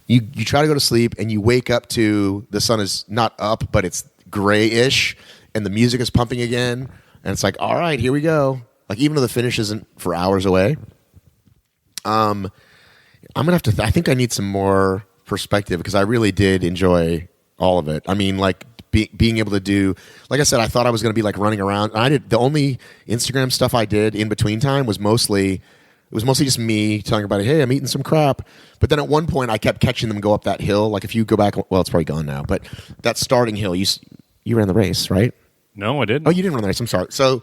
Speaker 6: you try to go to sleep, and you wake up to the sun is not up, but it's grayish, and the music is pumping again, and it's like, all right, here we go. Like, even though the finish isn't for hours away, I'm gonna have to. I think I need some more perspective because I really did enjoy all of it. I mean, like, being able to do, like I said, I thought I was going to be like running around. I did the only Instagram stuff I did in between time was mostly just me telling everybody, hey, I'm eating some crap. But then at one point, I kept catching them go up that hill. Like, if you go back, well, it's probably gone now, but that starting hill, you ran the race, right?
Speaker 3: No, I didn't.
Speaker 6: Oh, you didn't run the race. I'm sorry. So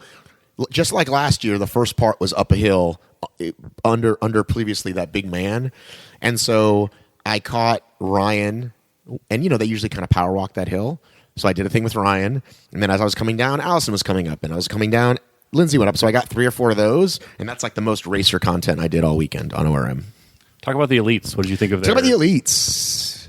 Speaker 6: just like last year, the first part was up a hill under previously that big man, and so I caught Ryan, and they usually kind of power walk that hill. So I did a thing with Ryan, and then as I was coming down, Allison was coming up, and I was coming down, Lindsay went up. So I got 3 or 4 of those, and that's like the most racer content I did all weekend on ORM.
Speaker 3: Talk about the elites. What did you think of that?
Speaker 6: Talk about the elites.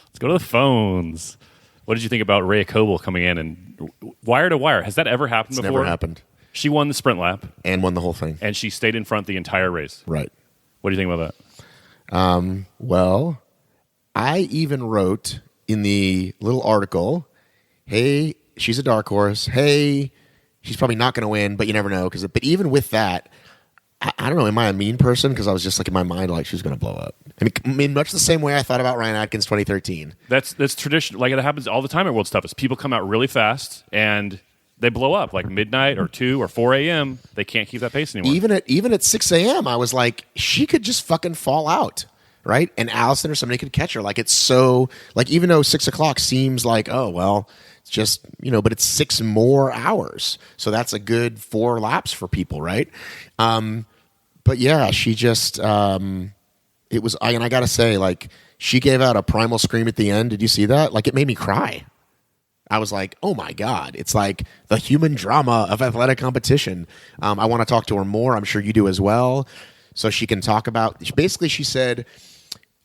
Speaker 3: Let's go to the phones. What did you think about Ray Coble coming in and wire to wire? Has that ever happened before?
Speaker 6: Never happened.
Speaker 3: She won the sprint lap,
Speaker 6: and won the whole thing.
Speaker 3: and she stayed in front the entire race.
Speaker 6: Right.
Speaker 3: What do you think about that?
Speaker 6: Well, I even wrote in the little article, hey, she's a dark horse. Hey, she's probably not going to win, but you never know. But even with that, I don't know, am I a mean person? Because I was just like in my mind, like she's going to blow up. I mean, much the same way I thought about Ryan Atkins 2013.
Speaker 3: That's tradition. Like it happens all the time at World's Toughest. People come out really fast and they blow up like midnight or 2 or 4 a.m. They can't keep that pace anymore.
Speaker 6: Even at 6 a.m., I was like, she could just fucking fall out, right? And Allison or somebody could catch her. Like it's so, like even though 6 o'clock seems like, oh, well, it's just, but it's 6 more hours. So that's a good 4 laps for people, right? But yeah, she just, it was, and I got to say, like, she gave out a primal scream at the end. Did you see that? Like, it made me cry. I was like, oh my God, it's like the human drama of athletic competition. I want to talk to her more. I'm sure you do as well. So she can talk about, basically she said,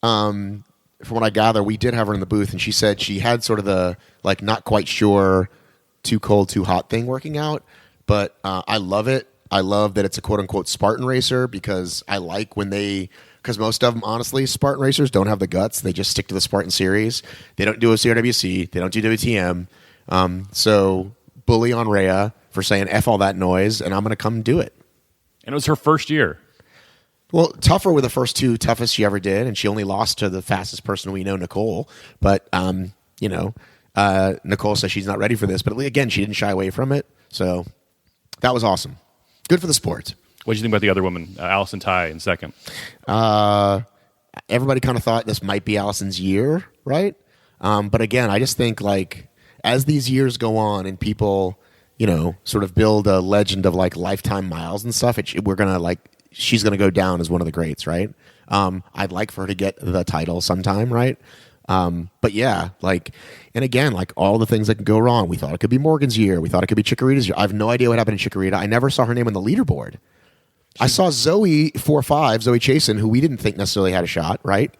Speaker 6: from what I gather, we did have her in the booth, and she said she had sort of the, like, not quite sure, too cold, too hot thing working out. But I love it. I love that it's a quote-unquote Spartan racer, because I like when because most of them, honestly, Spartan racers don't have the guts. They just stick to the Spartan series. They don't do a CRWC. They don't do WTM. So bully on Rhea for saying F all that noise, and I'm going to come do it.
Speaker 3: And it was her first year.
Speaker 6: Well, tougher were the first 2 toughest she ever did, and she only lost to the fastest person we know, Nicole. But, Nicole says she's not ready for this. But again, she didn't shy away from it. So that was awesome. Good for the sport.
Speaker 3: What did you think about the other woman, Allison Ty, in second?
Speaker 6: Everybody kind of thought this might be Allison's year, right? But again, I just think, like, as these years go on and people, sort of build a legend of, like, lifetime miles and stuff, we're going to, like, she's going to go down as one of the greats, right? I'd like for her to get the title sometime, right? But yeah, like, and again, like all the things that can go wrong. We thought it could be Morgan's year. We thought it could be Chikorita's year. I have no idea what happened in Chikorita. I never saw her name on the leaderboard. I saw Zoe 4-5, Zoe Chasen, who we didn't think necessarily had a shot, right?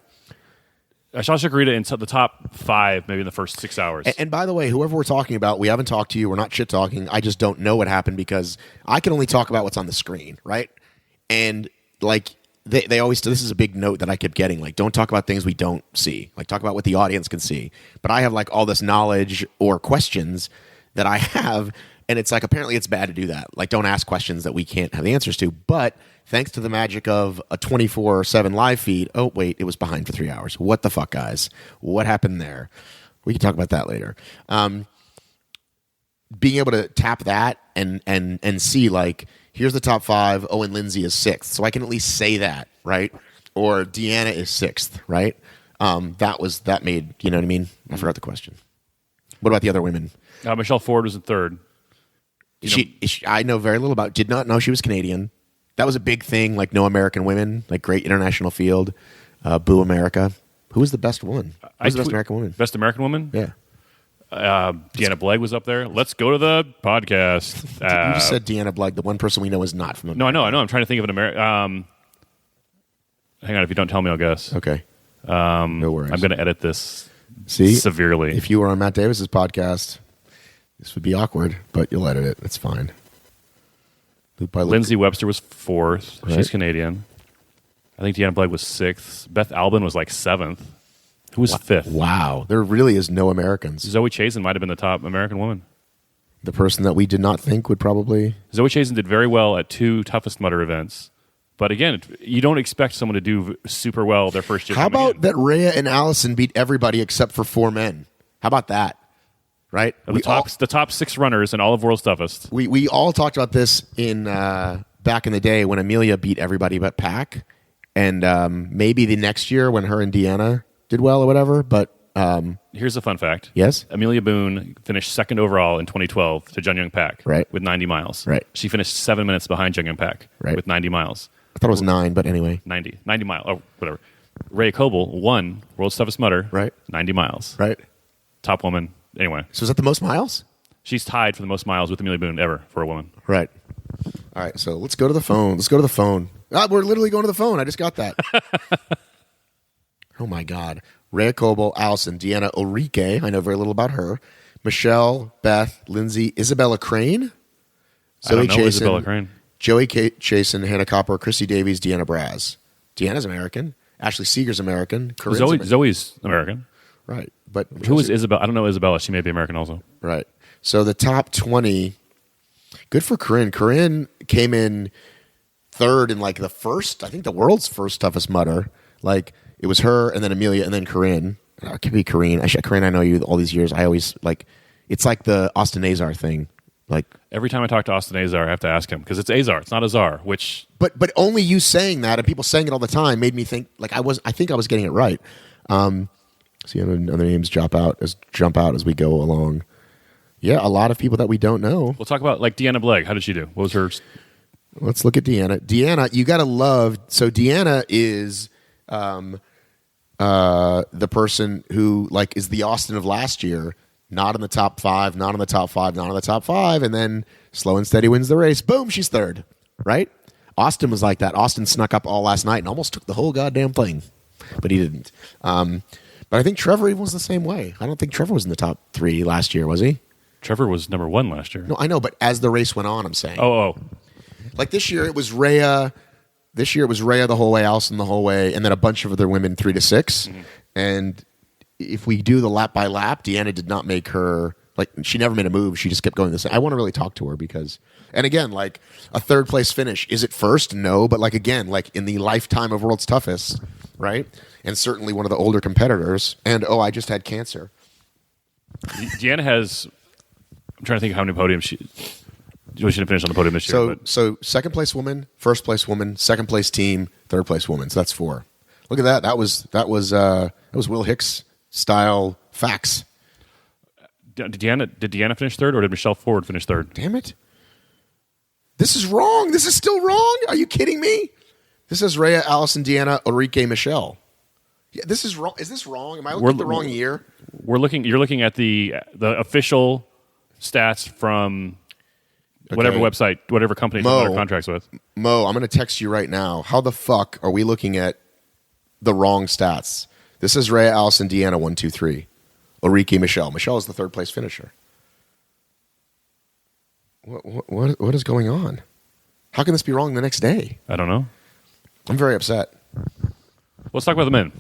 Speaker 3: I saw Chikorita in the top 5, maybe in the first 6 hours.
Speaker 6: And by the way, whoever we're talking about, we haven't talked to you. We're not shit talking. I just don't know what happened because I can only talk about what's on the screen, right? And like they always, this is a big note that I kept getting, like, don't talk about things we don't see. Like, talk about what the audience can see. But I have like all this knowledge or questions that I have, and it's like, apparently it's bad to do that. Like, don't ask questions that we can't have the answers to. But thanks to the magic of a 24/7 live feed, oh, wait, it was behind for 3 hours. What the fuck, guys? What happened there? We can talk about that later. Being able to tap that and see, like, here's the top 5. Oh, and Lindsay is 6th. So I can at least say that, right? Or Deanna is 6th, right? That made, you know what I mean? I forgot the question. What about the other women?
Speaker 3: Michelle Ford was in 3rd.
Speaker 6: I know very little about. Did not know she was Canadian. That was a big thing. Like, no American women. Like, great international field. Boo America. Who was the best woman? Who was the best American woman?
Speaker 3: Best American woman?
Speaker 6: Yeah.
Speaker 3: Deanna Blegg was up there. Let's go to the podcast.
Speaker 6: You just said Deanna Blegg. The one person we know is not from America.
Speaker 3: No, I know. I'm trying to think of an American. Hang on. If you don't tell me, I'll guess.
Speaker 6: Okay. No worries.
Speaker 3: I'm going to edit this
Speaker 6: See,
Speaker 3: severely.
Speaker 6: If you were on Matt Davis's podcast, this would be awkward, but you'll edit it. It's fine.
Speaker 3: Lindsay Webster was 4th.
Speaker 6: Right.
Speaker 3: She's Canadian. I think Deanna Blegg was 6th. Beth Albin was like 7th. Who was 5th?
Speaker 6: Wow. There really is no Americans.
Speaker 3: Zoe Chasen might have been the top American woman.
Speaker 6: The person that we did not think would probably...
Speaker 3: Zoe Chasen did very well at 2 Toughest Mudder events. But again, you don't expect someone to do super well their first year.
Speaker 6: How about that Rhea and Allison beat everybody except for 4 men? How about that? Right?
Speaker 3: The top 6 runners in all of World's Toughest.
Speaker 6: We all talked about this in back in the day when Amelia beat everybody but Pac. And maybe the next year when her and Deanna did well or whatever. But
Speaker 3: here's a fun fact.
Speaker 6: Yes?
Speaker 3: Amelia Boone finished 2nd overall in 2012 to Jung Young Pak with 90 miles.
Speaker 6: Right.
Speaker 3: She finished 7 minutes behind Jung Young Pak with 90 miles.
Speaker 6: I thought it was 9, but anyway.
Speaker 3: 90 miles. Oh, whatever. Ray Coble won World's Toughest Mudder.
Speaker 6: Right.
Speaker 3: 90 miles.
Speaker 6: Right.
Speaker 3: Top woman. Anyway.
Speaker 6: So is that the most miles?
Speaker 3: She's tied for the most miles with Amelia Boone ever for a woman.
Speaker 6: Right. All right, so let's go to the phone. We're literally going to the phone. I just got that. Oh, my God. Rhea Coble, Allison, Deanna Ulrike. I know very little about her. Michelle, Beth, Lindsay, Isabella Crane.
Speaker 1: Zoe Chasen,
Speaker 6: Joey Chasen, Hannah Copper, Chrissy Davies, Deanna Braz. Deanna's American. Ashley Seeger's American.
Speaker 3: Zoe's American.
Speaker 6: Right. But
Speaker 3: who is Isabella? I don't know Isabella. She may be American also.
Speaker 6: Right. So the top 20, good for Corinne. Corinne came in third in like the first, I think the world's first toughest mutter. Like it was her and then Amelia and then Corinne. It could be Corinne. Corinne, I know you all these years. I always like, it's like the Austin Azar thing. Like
Speaker 3: every time I talk to Austin Azar, I have to ask him because it's Azar. It's not Azar. Which,
Speaker 6: but only you saying that and people saying it all the time made me think like I think I was getting it right. See other names jump out as we go along. Yeah, a lot of people that we don't know.
Speaker 3: We'll talk about like Deanna Blake. How did she do? What was her?
Speaker 6: Let's look at Deanna. Deanna, you got to love. So Deanna is the person who like is the Austin of last year. Not in the top 5, not in the top 5, not in the top 5, and then slow and steady wins the race. Boom, she's third. Right? Austin was like that. Austin snuck up all last night and almost took the whole goddamn thing, but he didn't. But I think Trevor even was the same way. I don't think Trevor was in the top 3 last year, was he?
Speaker 3: Trevor was number 1 last year.
Speaker 6: No, I know, but as the race went on, I'm saying.
Speaker 3: Oh.
Speaker 6: Like this year, it was Rhea. This year, it was Rhea the whole way, Allison the whole way, and then a bunch of other women 3 to 6. Mm-hmm. And if we do the lap by lap, Deanna did not make her, like, she never made a move. She just kept going the same. I want to really talk to her because, and again, like, a third place finish. Is it first? No. But, like, again, like, in the lifetime of World's Toughest, right? And certainly one of the older competitors. And, I just had cancer.
Speaker 3: Deanna has, I'm trying to think of how many podiums she didn't finish on the podium this year.
Speaker 6: So second place woman, first place woman, second place team, third place woman. So that's 4. Look at that. That was Will Hicks style facts.
Speaker 3: Did Deanna finish third, or did Michelle Ford finish third?
Speaker 6: Damn it. This is wrong. This is still wrong. Are you kidding me? This is Rhea, Allison, Deanna, Ulrike, Michelle. Yeah, this is wrong. Is this wrong? Am I looking at the wrong year?
Speaker 3: You're looking at the official stats from whatever website, whatever company you're under contracts with.
Speaker 6: Mo, I'm going to text you right now. How the fuck are we looking at the wrong stats? This is Rhea, Allison, Deanna, 1, 2, 3. Ulrike, Michelle. Michelle is the third place finisher. What is going on? How can this be wrong the next day?
Speaker 3: I don't know.
Speaker 6: I'm very upset.
Speaker 3: Let's talk about the men.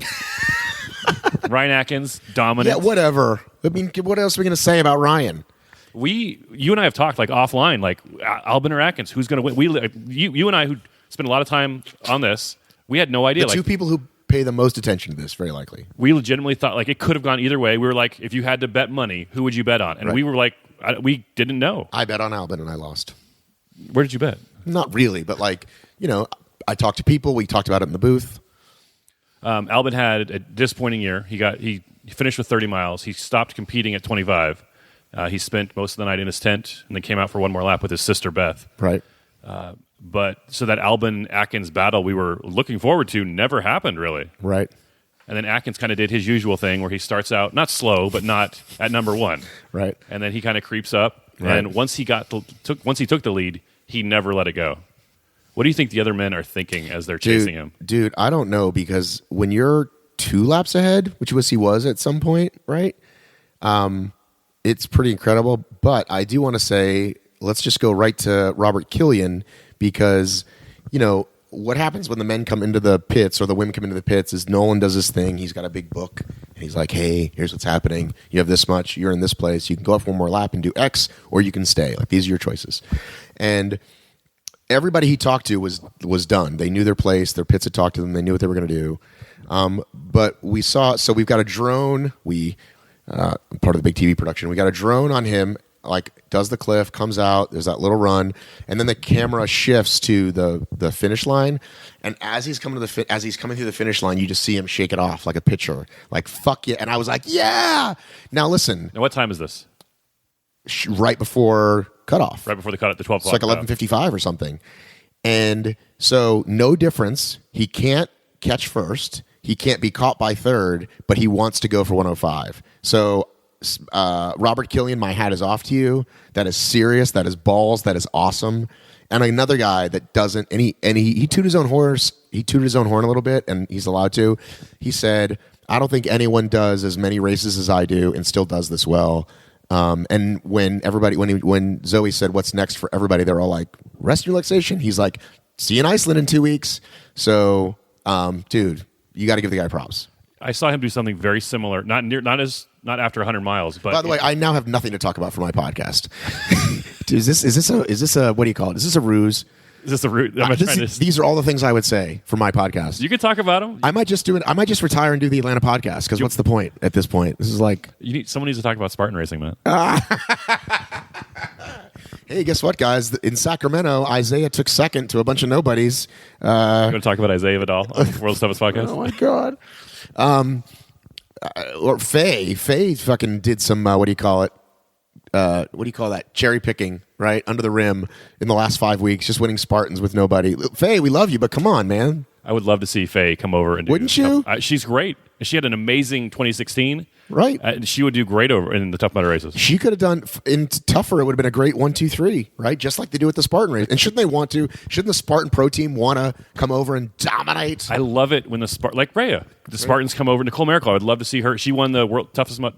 Speaker 3: Ryan Atkins, dominant.
Speaker 6: Yeah, whatever. I mean, what else are we going to say about Ryan?
Speaker 3: You and I have talked like offline, like Albin or Atkins, who's going to win? You and I, who spent a lot of time on this, we had no idea.
Speaker 6: The two people who pay the most attention to this, very likely.
Speaker 3: We legitimately thought like it could have gone either way. We were like, if you had to bet money, who would you bet on? And right. We were like, we didn't know.
Speaker 6: I bet on Albin and I lost.
Speaker 3: Where did you bet?
Speaker 6: Not really, but like, I talked to people. We talked about it in the booth.
Speaker 3: Albin had a disappointing year. He finished with 30 miles. He stopped competing at 25. He spent most of the night in his tent and then came out for one more lap with his sister Beth.
Speaker 6: Right.
Speaker 3: But so that Albin-Atkins battle we were looking forward to never happened, really.
Speaker 6: Right.
Speaker 3: And then Atkins kind of did his usual thing where he starts out not slow, but not at number 1.
Speaker 6: Right.
Speaker 3: And then he kind of creeps up. Right. And once he took the lead, he never let it go. What do you think the other men are thinking as they're chasing him?
Speaker 6: Dude, I don't know, because when you're 2 laps ahead, which he was at some point, right? It's pretty incredible. But I do want to say, let's just go right to Robert Killian, because, what happens when the men come into the pits or the women come into the pits is Nolan does his thing. He's got a big book, and he's like, hey, here's what's happening. You have this much. You're in this place. You can go up one more lap and do X, or you can stay. Like, these are your choices. And everybody he talked to was done. They knew their place. Their pits had talked to them. They knew what they were going to do. But we saw, so we've got a drone. Part of the big TV production. We got a drone on him, like does the cliff, comes out, there's that little run, and then the camera shifts to the finish line. And as he's coming through the finish line, you just see him shake it off like a pitcher, like fuck yeah. And I was like, yeah. Now listen.
Speaker 3: And what time is this?
Speaker 6: Right before cutoff.
Speaker 3: Right before the cutoff, the 12
Speaker 6: o'clock. It's like 11:55 or something. And so no difference. He can't catch first. He can't be caught by third, but he wants to go for 105. So Robert Killian, my hat is off to you. That is serious. That is balls. That is awesome. And another guy that doesn't, and he tooted his own horse. He tooted his own horn a little bit, and he's allowed to. He said, I don't think anyone does as many races as I do and still does this well. And when Zoe said, "What's next for everybody?" They're all like, "Rest and relaxation." He's like, "See you in Iceland in 2 weeks." So, dude, you got to give the guy props.
Speaker 3: I saw him do something very similar. Not after 100 miles, but
Speaker 6: by the way, I now have nothing to talk about for my podcast. Dude, is this a what do you call it? Is this a ruse?
Speaker 3: Is this a route?
Speaker 6: These are all the things I would say for my podcast.
Speaker 3: You can talk about them.
Speaker 6: I might just do it. I might just retire and do the Atlanta podcast because what's the point at this point? This is like
Speaker 3: someone needs to talk about Spartan racing, man.
Speaker 6: Hey, guess what, guys? In Sacramento, Isaiah took second to a bunch of nobodies.
Speaker 3: You want to talk about Isaiah Vidal on World's Toughest Podcast?
Speaker 6: Oh my god. Or Faye fucking did some what do you call it? What do you call that? Cherry picking, right? Under the rim in the last 5 weeks, just winning Spartans with nobody. Faye, we love you, but come on, man.
Speaker 3: I would love to see Faye come over and do
Speaker 6: Wouldn't you?
Speaker 3: She's great. She had an amazing 2016.
Speaker 6: Right.
Speaker 3: She would do great over in the Tough Mudder races.
Speaker 6: She could have done in tougher. It would have been a great 1, 2, 3, right? Just like they do at the Spartan race. And shouldn't they want to? Shouldn't the Spartan Pro team want to come over and dominate?
Speaker 3: I love it when like Rhea, the Spartans come over. Nicole Miracle, I would love to see her. She won the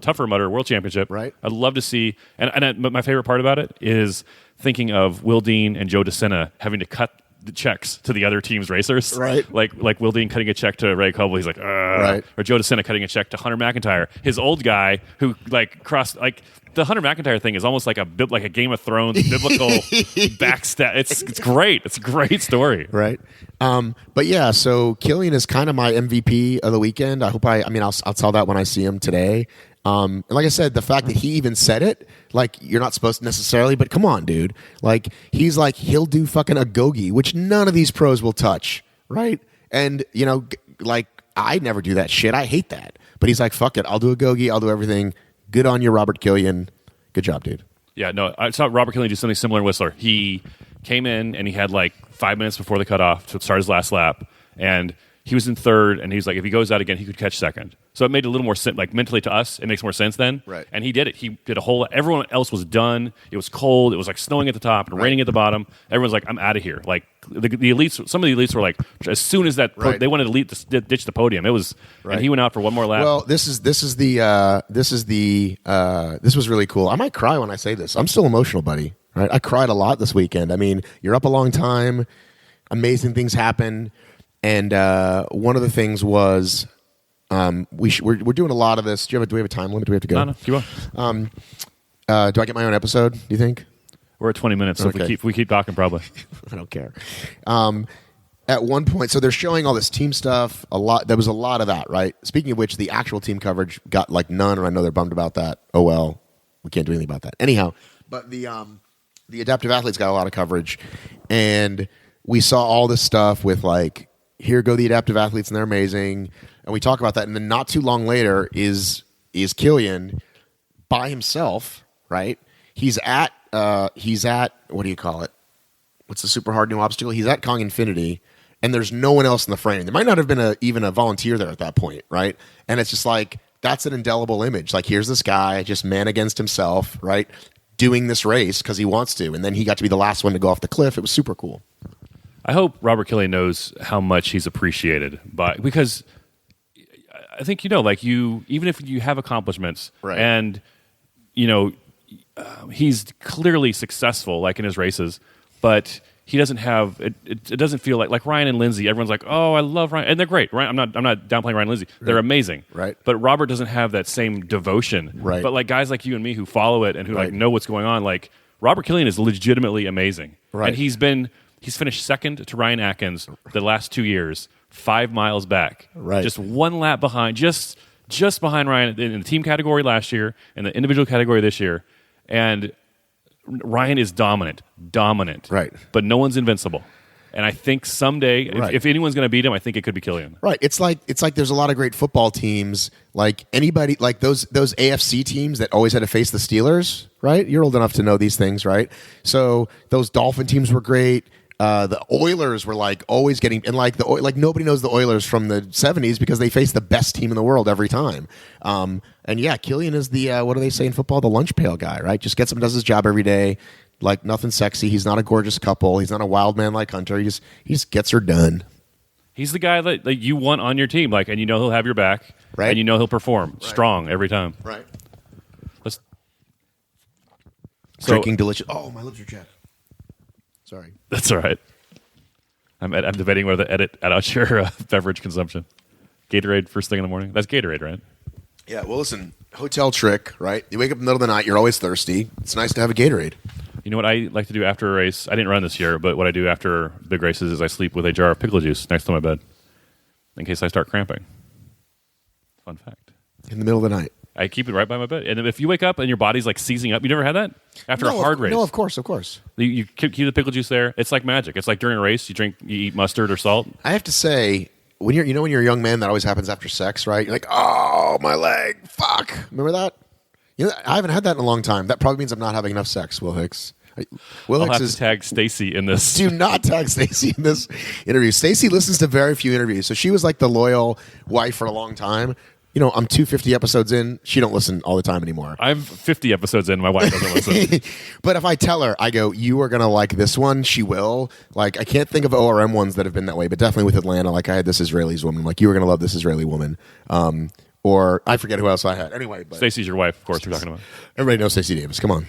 Speaker 3: Tougher Mudder World Championship.
Speaker 6: Right.
Speaker 3: I'd love to see. And my favorite part about it is thinking of Will Dean and Joe DeSena having to cut the checks to the other team's racers,
Speaker 6: right?
Speaker 3: Like Will Dean cutting a check to Ray Coble, he's like, right. Or Joe DeSena cutting a check to Hunter McIntyre, his old guy who like crossed like the Hunter McIntyre thing is almost like a Game of Thrones biblical backstab. It's great. It's a great story,
Speaker 6: right? But yeah, so Killian is kind of my MVP of the weekend. I'll tell that when I see him today. And like I said, the fact that he even said it, like you're not supposed to necessarily, but come on, dude. Like he's like he'll do fucking a gogi, which none of these pros will touch, right? And like I never do that shit. I hate that. But he's like, fuck it, I'll do a gogi, I'll do everything. Good on you, Robert Killian. Good job, dude.
Speaker 3: Yeah, no, I saw Robert Killian do something similar in Whistler. He came in and he had like 5 minutes before the cutoff to start his last lap, and he was in third, and he's like, if he goes out again, he could catch second. So it made a little more sense, like mentally to us, it makes more sense then.
Speaker 6: Right.
Speaker 3: And he did it. He did a whole. Everyone else was done. It was cold. It was like snowing at the top and raining at the bottom. Everyone's like, I'm out of here. Like the elites, some of the elites were like, as soon as that they wanted to ditch the podium. It was, and he went out for one more lap.
Speaker 6: Well, this was really cool. I might cry when I say this. I'm still emotional, buddy. Right? I cried a lot this weekend. I mean, you're up a long time. Amazing things happen. And one of the things was we're doing a lot of this. Do we have a time limit? Do we have to go?
Speaker 3: No, keep on.
Speaker 6: Do I get my own episode, do you think?
Speaker 3: We're at 20 minutes, so
Speaker 6: okay.
Speaker 3: if we keep talking, probably.
Speaker 6: I don't care. At one point, so they're showing all this team stuff. There was a lot of that, right? Speaking of which, the actual team coverage got like none, and I know they're bummed about that. Oh well, we can't do anything about that. Anyhow, but the adaptive athletes got a lot of coverage, and we saw all this stuff with like, here go the adaptive athletes, and they're amazing. And we talk about that, and then not too long later is Killian by himself, right? He's at what do you call it? What's the super hard new obstacle? He's at Kong Infinity, and there's no one else in the frame. There might not have been even a volunteer there at that point, right? And it's just like, that's an indelible image. Like, here's this guy, just man against himself, right? Doing this race because he wants to, and then he got to be the last one to go off the cliff. It was super cool.
Speaker 3: I hope Robert Killian knows how much he's appreciated because I think like even if you have accomplishments,
Speaker 6: right.
Speaker 3: And he's clearly successful like in his races, but he doesn't have it doesn't feel like Ryan and Lindsay. Everyone's like, oh, I love Ryan, and they're great. Ryan, I'm not downplaying Ryan and Lindsay. They're amazing,
Speaker 6: right?
Speaker 3: But Robert doesn't have that same devotion,
Speaker 6: right?
Speaker 3: But like guys like you and me who follow it and who like know what's going on, like Robert Killian is legitimately amazing,
Speaker 6: right?
Speaker 3: And he's finished second to Ryan Atkins the last 2 years, 5 miles back.
Speaker 6: Right. Just
Speaker 3: one lap behind, just behind Ryan in the team category last year and the individual category this year. And Ryan is dominant.
Speaker 6: Right.
Speaker 3: But no one's invincible. And I think someday,
Speaker 6: right.
Speaker 3: if anyone's going to beat him, I think it could be Killian.
Speaker 6: Right. It's like there's a lot of great football teams, like anybody, like those AFC teams that always had to face the Steelers, right? You're old enough to know these things, right? So those Dolphin teams were great. The Oilers were like always getting, and like nobody knows the Oilers from the 70s because they face the best team in the world every time. And yeah, Killian is the what do they say in football? The lunch pail guy, right? Just gets him, does his job every day. Like nothing sexy. He's not a gorgeous couple. He's not a wild man like Hunter. He just gets her done.
Speaker 3: He's the guy that you want on your team, and he'll have your back,
Speaker 6: right?
Speaker 3: And he'll perform strong every time,
Speaker 6: right? Drinking delicious. Oh, my lips are chapped. Sorry.
Speaker 3: That's all right. I'm debating whether to edit out your beverage consumption. Gatorade first thing in the morning. That's Gatorade, right?
Speaker 6: Yeah, well, listen, hotel trick, right? You wake up in the middle of the night, you're always thirsty. It's nice to have a Gatorade.
Speaker 3: You know what I like to do after a race? I didn't run this year, but what I do after big races is I sleep with a jar of pickle juice next to my bed in case I start cramping. Fun fact.
Speaker 6: In the middle of the night.
Speaker 3: I keep it right by my bed. And if you wake up and your body's like seizing up, you never had that? After a hard race?
Speaker 6: No, of course.
Speaker 3: You keep the pickle juice there. It's like magic. It's like during a race, you eat mustard or salt.
Speaker 6: I have to say, when you're a young man, that always happens after sex, right? You're like, oh, my leg, fuck. Remember that? I haven't had that in a long time. That probably means I'm not having enough sex, Will Hicks.
Speaker 3: I'll have to tag Stacy in this.
Speaker 6: Do not tag Stacy in this interview. Stacy listens to very few interviews, so she was like the loyal wife for a long time. I'm 250 episodes in. She don't listen all the time anymore.
Speaker 3: I'm 50 episodes in. My wife doesn't listen.
Speaker 6: But if I tell her, I go, you are going to like this one, she will. Like, I can't think of ORM ones that have been that way, but definitely with Atlanta, like I had this Israelis woman. Like, you were going to love this Israeli woman. Or I forget who else I had. Anyway.
Speaker 3: Stacy's your wife, of course, we're talking about.
Speaker 6: Everybody knows Stacey Davis. Come on.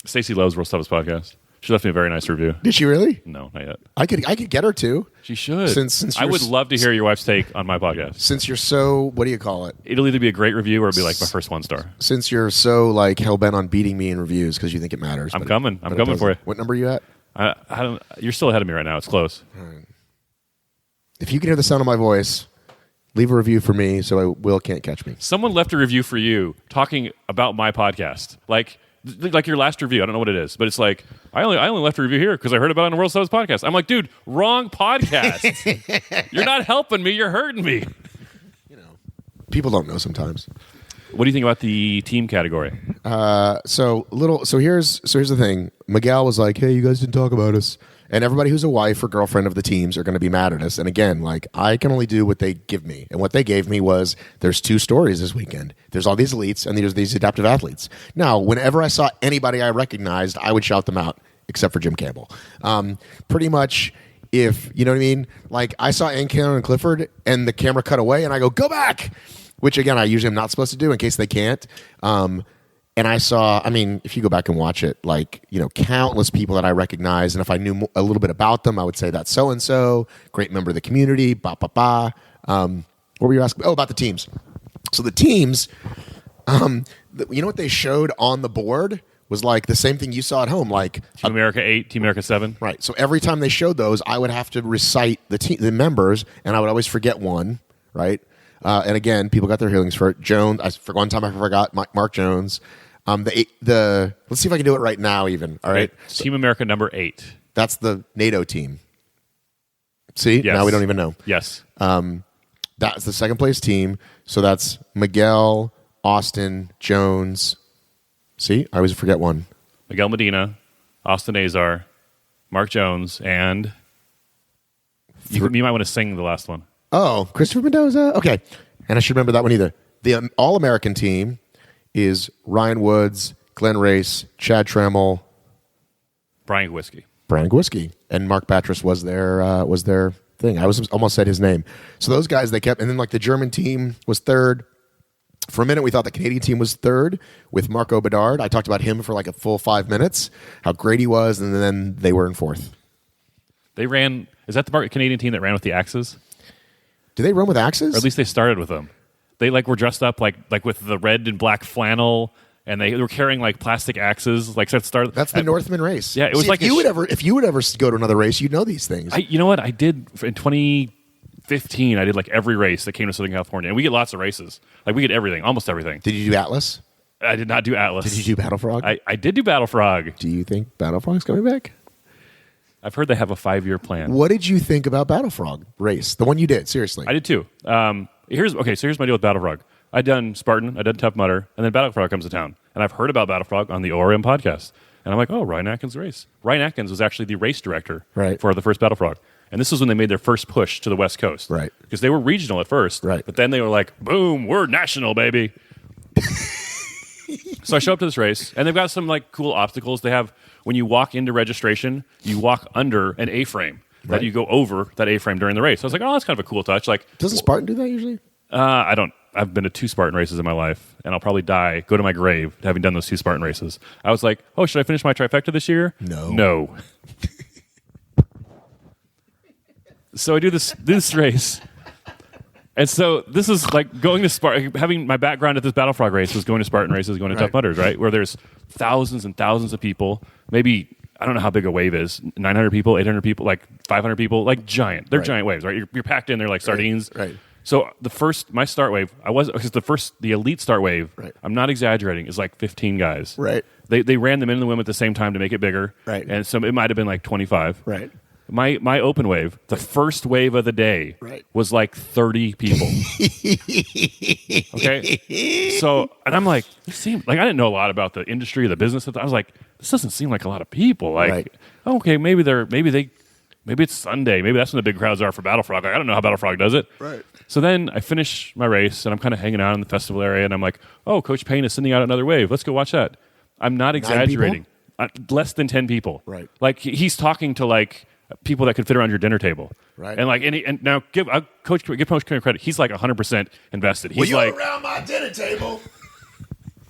Speaker 3: Stacy loves World's Toughest Podcast. She left me a very nice review.
Speaker 6: Did she really?
Speaker 3: No, not yet.
Speaker 6: I could get her to.
Speaker 3: She should.
Speaker 6: Since
Speaker 3: I would love to hear your wife's take on my podcast.
Speaker 6: Since you're so, what do you call it?
Speaker 3: It'll either be a great review or it'll be like my first 1-star.
Speaker 6: Since you're so like hell bent on beating me in reviews because you think it matters.
Speaker 3: I'm coming for you.
Speaker 6: What number are you at?
Speaker 3: I don't. You're still ahead of me right now. It's close.
Speaker 6: Right. If you can hear the sound of my voice, leave a review for me so Will can't catch me.
Speaker 3: Someone left a review for you talking about my podcast. Like your last review. I don't know what it is, but it's like, I only left a review here because I heard about it on the World Toughest Podcast. I'm like, dude, wrong podcast. You're not helping me. You're hurting me.
Speaker 6: People don't know sometimes.
Speaker 3: What do you think about the team category?
Speaker 6: So here's the thing. Miguel was like, hey, you guys didn't talk about us. And everybody who's a wife or girlfriend of the teams are going to be mad at us. And again, like, I can only do what they give me. And what they gave me was there's 2 stories this weekend. There's all these elites and there's these adaptive athletes. Now, whenever I saw anybody I recognized, I would shout them out, except for Jim Campbell. Pretty much, if, you know what I mean? Like, I saw Ann Cannon and Clifford and the camera cut away and I go back! Which, again, I usually am not supposed to do in case they can't. And I saw, if you go back and watch it, like, countless people that I recognize. And if I knew a little bit about them, I would say that's so-and-so, great member of the community, What were you asking? Oh, about the teams. So the teams, you know what they showed on the board was like the same thing you saw at home. Like
Speaker 3: Team America 8, Team America 7.
Speaker 6: Right. So every time they showed those, I would have to recite the members, and I would always forget one, right? And again, people got their healings for it. Jones, for one time I forgot Mark Jones. Let's see if I can do it right now. Even all right.
Speaker 3: Team America number 8.
Speaker 6: That's the NATO team. See,
Speaker 3: yes.
Speaker 6: Now we don't even know.
Speaker 3: Yes.
Speaker 6: That's the second place team. So that's Miguel, Austin, Jones. See, I always forget one.
Speaker 3: Miguel Medina, Austin Azar, Mark Jones, and you might want to sing the last one.
Speaker 6: Oh, Christopher Mendoza. Okay, and I should remember that one either. The All-American team is Ryan Woods, Glenn Race, Chad Trammell,
Speaker 3: Brian
Speaker 6: Gwiski, and Mark Batras was their thing. I almost said his name. So those guys they kept, and then like the German team was third. For a minute, we thought the Canadian team was third with Marco Bedard. I talked about him for like a full 5 minutes, how great he was, and then they were in fourth.
Speaker 3: They ran. Is that the Canadian team that ran with the axes?
Speaker 6: Do they run with axes?
Speaker 3: Or at least they started with them. They were dressed up like with the red and black flannel, and they were carrying like plastic axes. Like so it started.
Speaker 6: That's the Northman race.
Speaker 3: Yeah, it was like
Speaker 6: if you would ever go to another race, you'd know these things.
Speaker 3: You know what I did in 2015? I did like every race that came to Southern California, and we get lots of races. Like we get everything, almost everything.
Speaker 6: Did you do Atlas?
Speaker 3: I did not do Atlas.
Speaker 6: Did you do Battle Frog?
Speaker 3: I did do Battle Frog.
Speaker 6: Do you think Battle Frog's coming back?
Speaker 3: I've heard they have a 5-year plan.
Speaker 6: What did you think about Battle Frog race? The one you did, seriously.
Speaker 3: I did too. Here's my deal with Battle Frog. I'd done Spartan, I'd done Tough Mudder, and then Battle Frog comes to town. And I've heard about Battle Frog on the ORM podcast. And I'm like, oh, Ryan Atkins race. Ryan Atkins was actually the race director for the first Battle Frog. And this was when they made their first push to the West Coast.
Speaker 6: Right.
Speaker 3: Because they were regional at first.
Speaker 6: Right.
Speaker 3: But then they were like, boom, we're national, baby. So I show up to this race, and they've got some like cool obstacles. They have, when you walk into registration, you walk under an A-frame. That you go over that A-frame during the race. So I was like, oh, that's kind of a cool touch. Like,
Speaker 6: doesn't Spartan do that usually?
Speaker 3: I don't I've been to 2 Spartan races in my life, and I'll probably go to my grave having done those 2 Spartan races. I was like, oh, should I finish my trifecta this year? No. So I do this race. And so this is like going to Spartan, having my background at this Battle Frog race was going to Spartan races, going to Tough Mudders, right? Where there's thousands and thousands of people, maybe, I don't know how big a wave is, 900 people, 800 people, like 500 people, like giant. They're giant waves, right? You're packed in there like sardines.
Speaker 6: Right.
Speaker 3: So my start wave, because the elite start wave, I'm not exaggerating, is like 15 guys.
Speaker 6: Right.
Speaker 3: They ran the men and the women at the same time to make it bigger.
Speaker 6: Right.
Speaker 3: And so it might have been like 25.
Speaker 6: Right.
Speaker 3: My open wave, the first wave of the day, was like 30 people. Okay, so and I'm like, this seems like I didn't know a lot about the industry or the business. I was like, this doesn't seem like a lot of people. Like, okay, maybe it's Sunday. Maybe that's when the big crowds are for Battle Frog. Like, I don't know how Battle Frog does it.
Speaker 6: Right.
Speaker 3: So then I finish my race and I'm kind of hanging out in the festival area and I'm like, oh, Coach Payne is sending out another wave. Let's go watch that. I'm not exaggerating. Less than 10 people.
Speaker 6: Right.
Speaker 3: Like he's talking to like people that could fit around your dinner table.
Speaker 6: Right.
Speaker 3: And like, and now give Coach credit. He's like 100% invested. He's
Speaker 6: you're
Speaker 3: like,
Speaker 6: around my dinner table,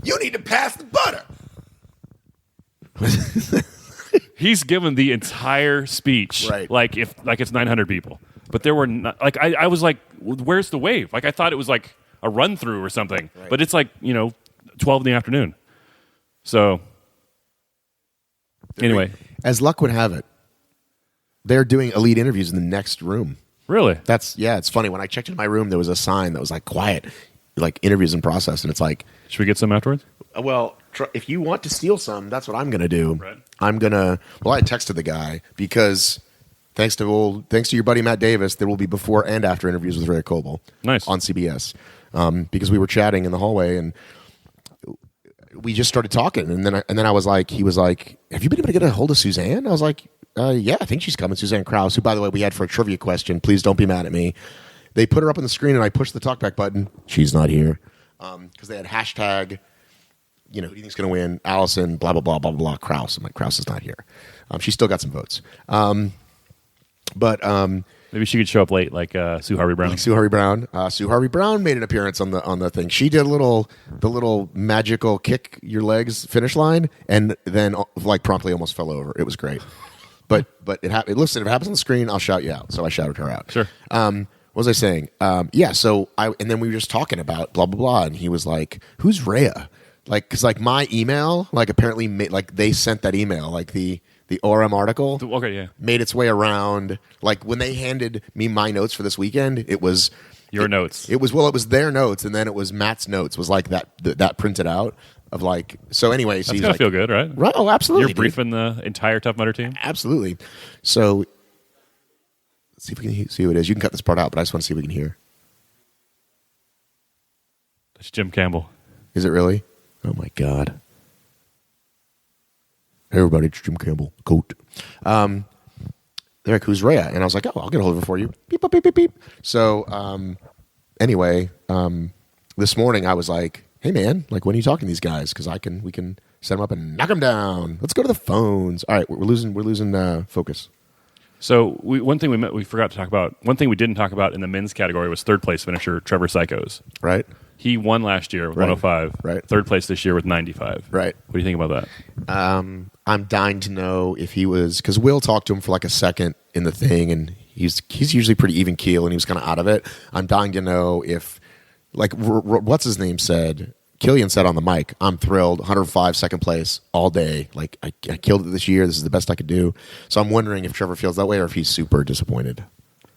Speaker 6: you need to pass the butter.
Speaker 3: he's given the entire speech.
Speaker 6: Right.
Speaker 3: Like it's 900 people, but there were not, like, I was like, where's the wave? Like I thought it was like a run through or something, but it's like, 12 in the afternoon. So anyway,
Speaker 6: as luck would have it, they're doing elite interviews in the next room.
Speaker 3: Really?
Speaker 6: It's funny. When I checked into my room, there was a sign that was like quiet, like interviews in process, and it's like,
Speaker 3: should we get some afterwards?
Speaker 6: Well, if you want to steal some, that's what I'm going to do.
Speaker 3: Right.
Speaker 6: I texted the guy because thanks to your buddy Matt Davis, there will be before and after interviews with Ray Coble.
Speaker 3: Nice.
Speaker 6: On CBS, because we were chatting in the hallway and we just started talking, and then I was like, he was like, have you been able to get a hold of Suzanne? I was like, yeah, I think she's coming. Suzanne Krause, who, by the way, we had for a trivia question. Please don't be mad at me. They put her up on the screen, and I pushed the talkback button. She's not here because they had hashtag, who do you think's going to win? Allison, blah, blah, blah, blah, blah, Krause. I'm like, Krause is not here. She still got some votes. But
Speaker 3: maybe she could show up late, like Sue Harvey Brown.
Speaker 6: Sue Harvey Brown made an appearance on the thing. She did the little magical kick your legs finish line, and then like promptly almost fell over. It was great. But it happened. Listen, if it happens on the screen, I'll shout you out. So I shouted her out.
Speaker 3: Sure.
Speaker 6: What was I saying? Yeah. So and then we were just talking about blah blah blah, and he was like, "Who's Rhea?" Like, because like my email, like apparently, like they sent that email, like the ORM article.
Speaker 3: Okay, yeah.
Speaker 6: Made its way around. Like when they handed me my notes for this weekend, it was
Speaker 3: your notes.
Speaker 6: It was their notes, and then it was Matt's notes. Was like that printed out. Of like, so anyway, so
Speaker 3: that's gonna feel good, right?
Speaker 6: Right. Oh, absolutely.
Speaker 3: You're briefing the entire Tough Mudder team.
Speaker 6: Absolutely. So, let's see if we can see who it is. You can cut this part out, but I just want to see if we can hear.
Speaker 3: That's Jim Campbell.
Speaker 6: Is it really? Oh my God! Hey everybody, it's Jim Campbell, Coat. They're like, who's Rhea? And I was like, oh, I'll get a hold of it for you. Beep, beep, beep, beep, beep. So, anyway, this morning I was like, hey man, like when are you talking to these guys? Because we can set them up and knock them down. Let's go to the phones. All right, we're losing focus.
Speaker 3: So one thing we forgot to talk about. One thing we didn't talk about in the men's category was third place finisher Trevor Psychos.
Speaker 6: Right.
Speaker 3: He won last year with 105.
Speaker 6: Right.
Speaker 3: Third place this year with 95.
Speaker 6: Right.
Speaker 3: What do you think about
Speaker 6: that? I'm dying to know if he was, because Will talked to him for like a second in the thing, and he's usually pretty even keel, and he was kind of out of it. I'm dying to know if, like, what's his name said. Killian said on the mic, I'm thrilled, 105 second place all day. Like, I killed it this year. This is the best I could do. So I'm wondering if Trevor feels that way or if he's super disappointed.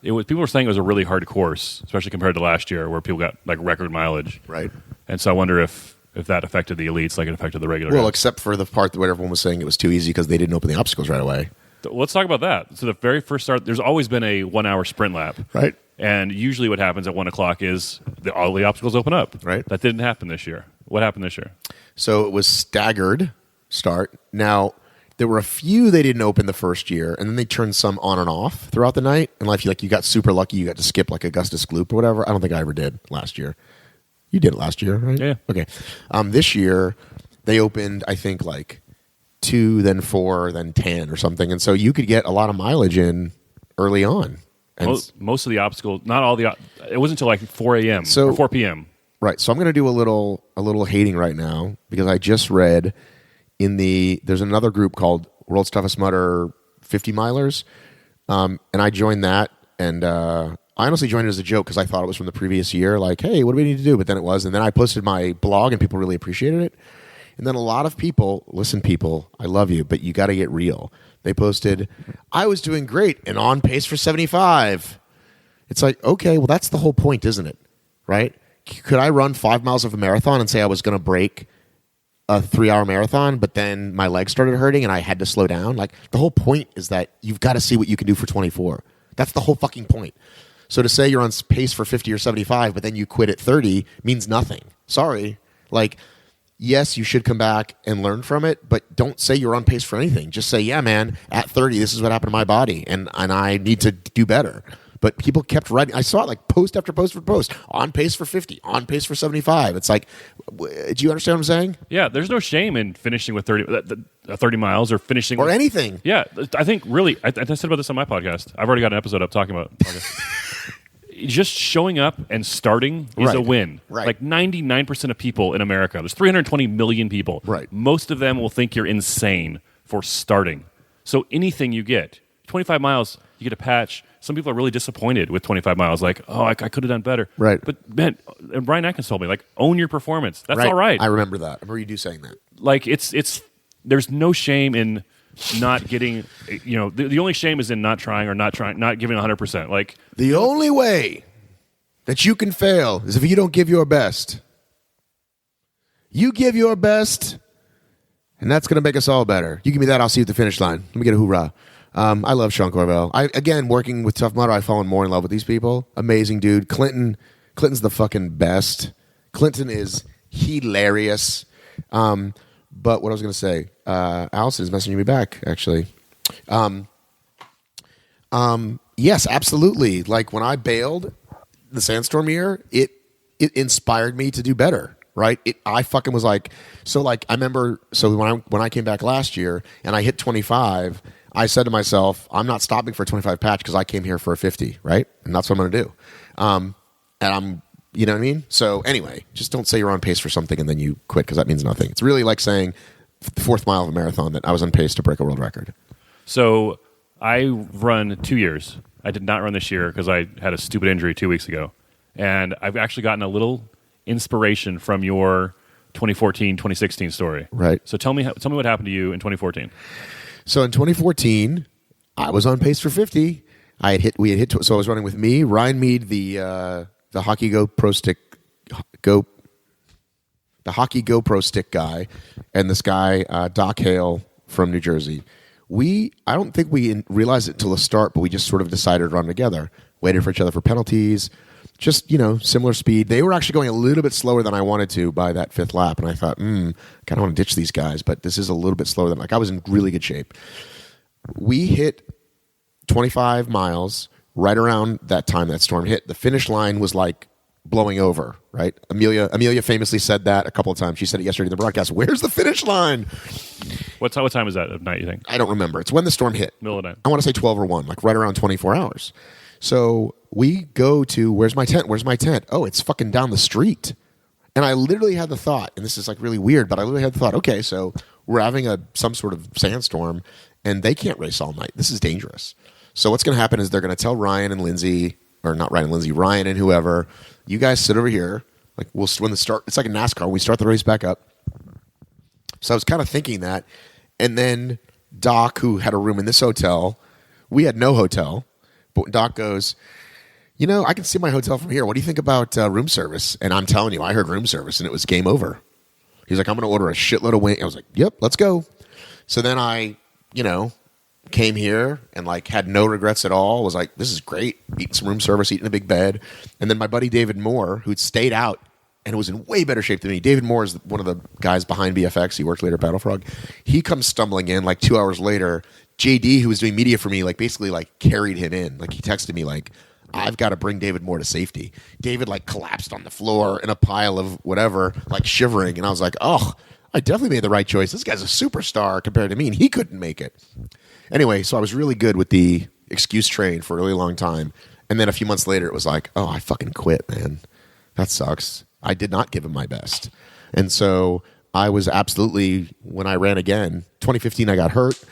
Speaker 3: People were saying it was a really hard course, especially compared to last year where people got like record mileage.
Speaker 6: Right.
Speaker 3: And so I wonder if that affected the elites like it affected the regular
Speaker 6: Well,
Speaker 3: guys.
Speaker 6: except for the part where everyone was saying it was too easy because they didn't open the obstacles right away.
Speaker 3: Let's talk about that. So the very first start, there's always been a 1 hour sprint lap.
Speaker 6: Right.
Speaker 3: And usually what happens at 1 o'clock is all the obstacles open up.
Speaker 6: Right.
Speaker 3: That didn't happen this year. What happened this year?
Speaker 6: So it was staggered start. Now, there were a few they didn't open the first year, and then they turned some on and off throughout the night. And like you got super lucky, you got to skip like Augustus Gloop or whatever. I don't think I ever did last year. You did it last year, right?
Speaker 3: Yeah.
Speaker 6: Okay. This year, they opened, I think, like 2, then 4, then 10 or something. And so you could get a lot of mileage in early on. And
Speaker 3: most of the obstacles, not all the, it wasn't until like 4 a.m.
Speaker 6: So,
Speaker 3: or 4 p.m.
Speaker 6: Right. So I'm going to do a little hating right now because I just read there's another group called World's Toughest Mudder 50 Milers, and I joined that, and I honestly joined it as a joke because I thought it was from the previous year, like, hey, what do we need to do? But then it was, and then I posted my blog, and people really appreciated it. And then a lot of people, listen, people, I love you, but you got to get real. They posted, I was doing great and on pace for 75. It's like, okay, well, that's the whole point, isn't it? Right? Could I run 5 miles of a marathon and say I was going to break a 3-hour marathon, but then my legs started hurting and I had to slow down? Like, the whole point is that you've got to see what you can do for 24. That's the whole fucking point. So to say you're on pace for 50 or 75, but then you quit at 30 means nothing. Sorry. Like, yes, you should come back and learn from it, but don't say you're on pace for anything. Just say, yeah, man, at 30, this is what happened to my body, and I need to do better. But people kept writing. I saw it like post after post for post. On pace for 50, on pace for 75. It's like, do you understand what I'm saying?
Speaker 3: Yeah, there's no shame in finishing with 30 miles or finishing
Speaker 6: or
Speaker 3: with
Speaker 6: anything.
Speaker 3: Yeah, I think really, I said about this on my podcast. I've already got an episode up talking about just showing up and starting is a win.
Speaker 6: Right.
Speaker 3: Like 99% of people in America, there's 320 million people.
Speaker 6: Right.
Speaker 3: Most of them will think you're insane for starting. So anything you get, 25 miles, you get a patch. Some people are really disappointed with 25 miles, like, oh, I could have done better.
Speaker 6: Right.
Speaker 3: But, man, and Brian Atkins told me, like, own your performance. That's all right.
Speaker 6: I remember that. I remember you saying that.
Speaker 3: Like, there's no shame in not getting, the only shame is in not trying or not giving 100%. Like,
Speaker 6: the only way that you can fail is if you don't give your best. You give your best, and that's going to make us all better. You give me that, I'll see you at the finish line. Let me get a hoorah. I love Sean Corvell. Again, working with Tough Mudder, I've fallen more in love with these people. Amazing dude. Clinton's the fucking best. Clinton is hilarious. But what I was going to say, Allison is messaging me back, actually. Yes, absolutely. Like when I bailed the Sandstorm year, it inspired me to do better. Right? I fucking was like, so like I remember. So when I came back last year and I hit 25. I said to myself, I'm not stopping for a 25 patch because I came here for a 50, right? And that's what I'm going to do. And I'm, you know what I mean? So anyway, just don't say you're on pace for something and then you quit because that means nothing. It's really like saying the 4th mile of a marathon that I was on pace to break a world record.
Speaker 3: So I run 2 years. I did not run this year because I had a stupid injury 2 weeks ago. And I've actually gotten a little inspiration from your 2014, 2016 story.
Speaker 6: Right.
Speaker 3: So tell me what happened to you in 2014.
Speaker 6: So in 2014, I was on pace for 50. We had hit. So I was running with me, Ryan Mead, the Hockey GoPro Stick guy, and this guy Doc Hale from New Jersey. I don't think we realized it until the start, but we just sort of decided to run together. Waited for each other for penalties. Just, similar speed. They were actually going a little bit slower than I wanted to by that 5th lap, and I thought, kind of want to ditch these guys, but this is a little bit slower than, I was in really good shape. We hit 25 miles right around that time that storm hit. The finish line was like blowing over, right? Amelia famously said that a couple of times. She said it yesterday in the broadcast. Where's the finish line?
Speaker 3: What time is that of night, you think?
Speaker 6: I don't remember. It's when the storm hit.
Speaker 3: Middle of the night.
Speaker 6: I want to say 12 or 1, like right around 24 hours. So we go to, where's my tent? Oh, it's fucking down the street. And I literally had the thought, and this is like really weird, but I literally had the thought, okay, so we're having some sort of sandstorm, and they can't race all night. This is dangerous. So what's going to happen is they're going to tell Ryan and Lindsay, or not Ryan and Lindsay, Ryan and whoever, you guys sit over here. Like it's like a NASCAR. We start the race back up. So I was kind of thinking that. And then Doc, who had a room in this hotel, we had no hotel. But Doc goes, I can see my hotel from here. What do you think about room service? And I'm telling you, I heard room service, and it was game over. He's like, I'm going to order a shitload of wings. I was like, yep, let's go. So then I, came here and like had no regrets at all. Was like, this is great. Eating some room service, eating a big bed. And then my buddy David Moore, who'd stayed out and was in way better shape than me. David Moore is one of the guys behind BFX. He worked later at Battle Frog. He comes stumbling in like 2 hours later. JD, who was doing media for me, like basically like carried him in. Like he texted me like, I've got to bring David Moore to safety. David like collapsed on the floor in a pile of whatever, like shivering. And I was like, oh, I definitely made the right choice. This guy's a superstar compared to me, and he couldn't make it. Anyway, so I was really good with the excuse train for a really long time. And then a few months later, it was like, oh, I fucking quit, man. That sucks. I did not give him my best. And so I was absolutely, when I ran again, 2015 I got hurt.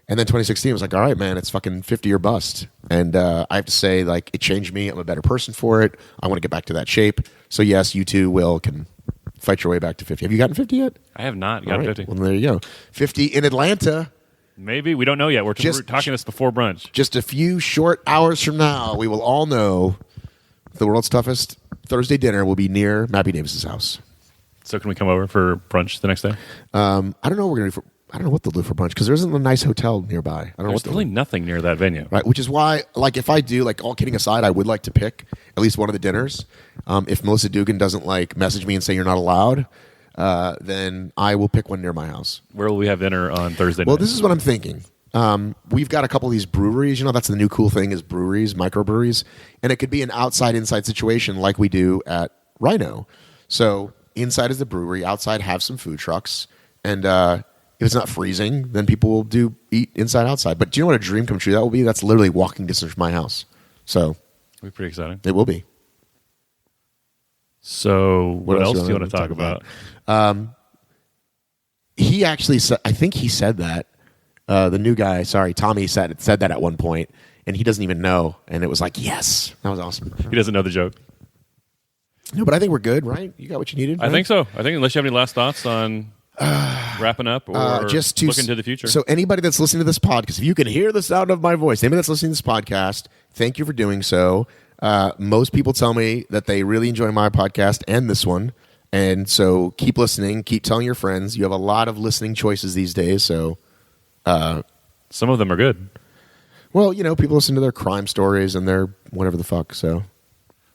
Speaker 6: And then 2016 I was like, all right, man, it's fucking 50 or bust. And I have to say, like, it changed me. I'm a better person for it. I want to get back to that shape. So yes, you too, Will, can fight your way back to 50. Have you gotten 50 yet?
Speaker 3: I have not gotten 50.
Speaker 6: Well, there you go. 50 in Atlanta.
Speaker 3: Maybe. We don't know yet. We're talking this before brunch.
Speaker 6: Just a few short hours from now, we will all know the world's toughest Thursday dinner will be near Mappy Davis's house.
Speaker 3: So can we come over for brunch the next day?
Speaker 6: I don't know what we're going to do I don't know what they'll do for brunch because there isn't a nice hotel nearby. I don't know
Speaker 3: There's really nothing near that venue.
Speaker 6: Right, which is why, like, if I do, like, all kidding aside, I would like to pick at least one of the dinners. If Melissa Dugan doesn't, like, message me and say you're not allowed, then I will pick one near my house.
Speaker 3: Where will we have dinner on Thursday night?
Speaker 6: Well, this is what I'm thinking. We've got a couple of these breweries. You know, that's the new cool thing is breweries, microbreweries. And it could be an outside-inside situation like we do at Rhino. So inside is the brewery. Outside have some food trucks. And if it's not freezing, then people will eat inside, outside. But do you know what a dream come true that will be? That's literally walking distance from my house. So
Speaker 3: it'll be pretty exciting.
Speaker 6: It will be.
Speaker 3: So what else do you want to talk about?
Speaker 6: He actually said, I think he said that. The new guy, Tommy said that at one point, and he doesn't even know. And it was like, yes, that was awesome.
Speaker 3: He doesn't know the joke.
Speaker 6: No, but I think we're good, right? You got what you needed, right?
Speaker 3: I think so. I think unless you have any last thoughts on wrapping up or
Speaker 6: just
Speaker 3: looking to the future.
Speaker 6: So anybody that's listening to this podcast, if you can hear the sound of my voice, anybody that's listening to this podcast, thank you for doing so. Most people tell me that they really enjoy my podcast and this one. And so keep listening. Keep telling your friends. You have a lot of listening choices these days. So
Speaker 3: some of them are good.
Speaker 6: Well, you know, people listen to their crime stories and their whatever the fuck. So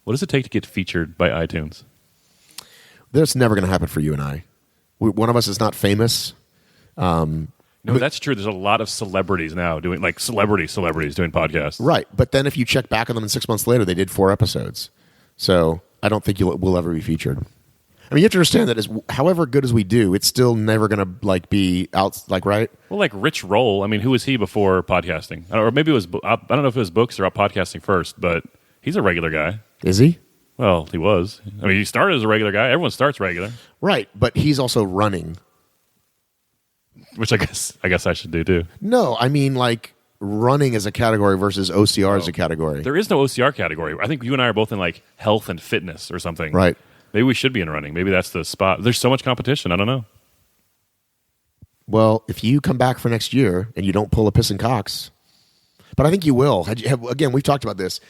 Speaker 3: what does it take to get featured by iTunes?
Speaker 6: That's never going to happen for you and I. One of us is not famous.
Speaker 3: No, that's true. There's a lot of celebrities now doing, like, celebrities doing podcasts.
Speaker 6: Right. But then if you check back on them and 6 months later, they did 4 episodes. So I don't think we'll ever be featured. I mean, you have to understand that however good as we do, it's still never going to, like, be out, like, right?
Speaker 3: Well, like Rich Roll. I mean, who was he before podcasting? Or maybe it was, I don't know if it was books or podcasting first, but he's a regular guy.
Speaker 6: Is he?
Speaker 3: Well, he was. I mean, he started as a regular guy. Everyone starts regular.
Speaker 6: Right, but he's also running.
Speaker 3: Which I guess I should do, too.
Speaker 6: No, I mean, like, running as a category versus OCR as a category.
Speaker 3: There is no OCR category. I think you and I are both in, like, health and fitness or something.
Speaker 6: Right.
Speaker 3: Maybe we should be in running. Maybe that's the spot. There's so much competition. I don't know.
Speaker 6: Well, if you come back for next year and you don't pull a piss and cocks, but I think you will. Again, we've talked about this.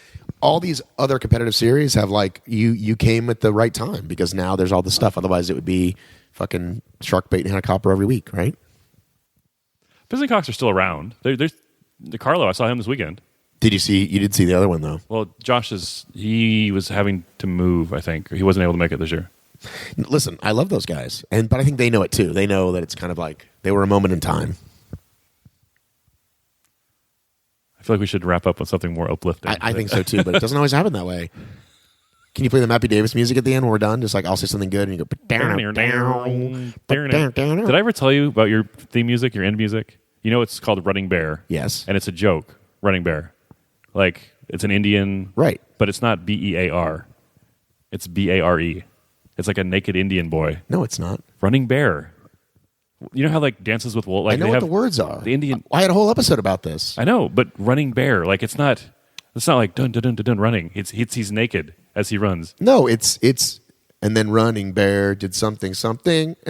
Speaker 6: All these other competitive series have, like, you came at the right time because now there's all this stuff. Otherwise, it would be fucking shark bait and Hannah Copper every week, right?
Speaker 3: Piss and cocks are still around. There's Carlo. I saw him this weekend.
Speaker 6: You did see the other one, though.
Speaker 3: Well, he was having to move, I think. He wasn't able to make it this year.
Speaker 6: Listen, I love those guys. But I think they know it, too. They know that it's kind of like they were a moment in time.
Speaker 3: I feel like we should wrap up with something more uplifting.
Speaker 6: I think so, too, but it doesn't always happen that way. Can you play the Mappy Davis music at the end when we're done? Just like, I'll say something good, and you go...
Speaker 3: Did I ever tell you about your theme music, your end music? You know it's called Running Bear.
Speaker 6: Yes.
Speaker 3: And it's a joke, Running Bear. Like, it's an Indian...
Speaker 6: Right.
Speaker 3: But it's not B-E-A-R. It's B-A-R-E. It's like a naked Indian boy.
Speaker 6: No, it's not.
Speaker 3: Running Bear. You know how, like, Dances with Wolves... Like,
Speaker 6: I know what the words are.
Speaker 3: The Indian...
Speaker 6: I had a whole episode about this.
Speaker 3: I know, but Running Bear, like, it's not like dun dun dun dun dun running. He's naked as he runs.
Speaker 6: No, it's and then Running Bear did something and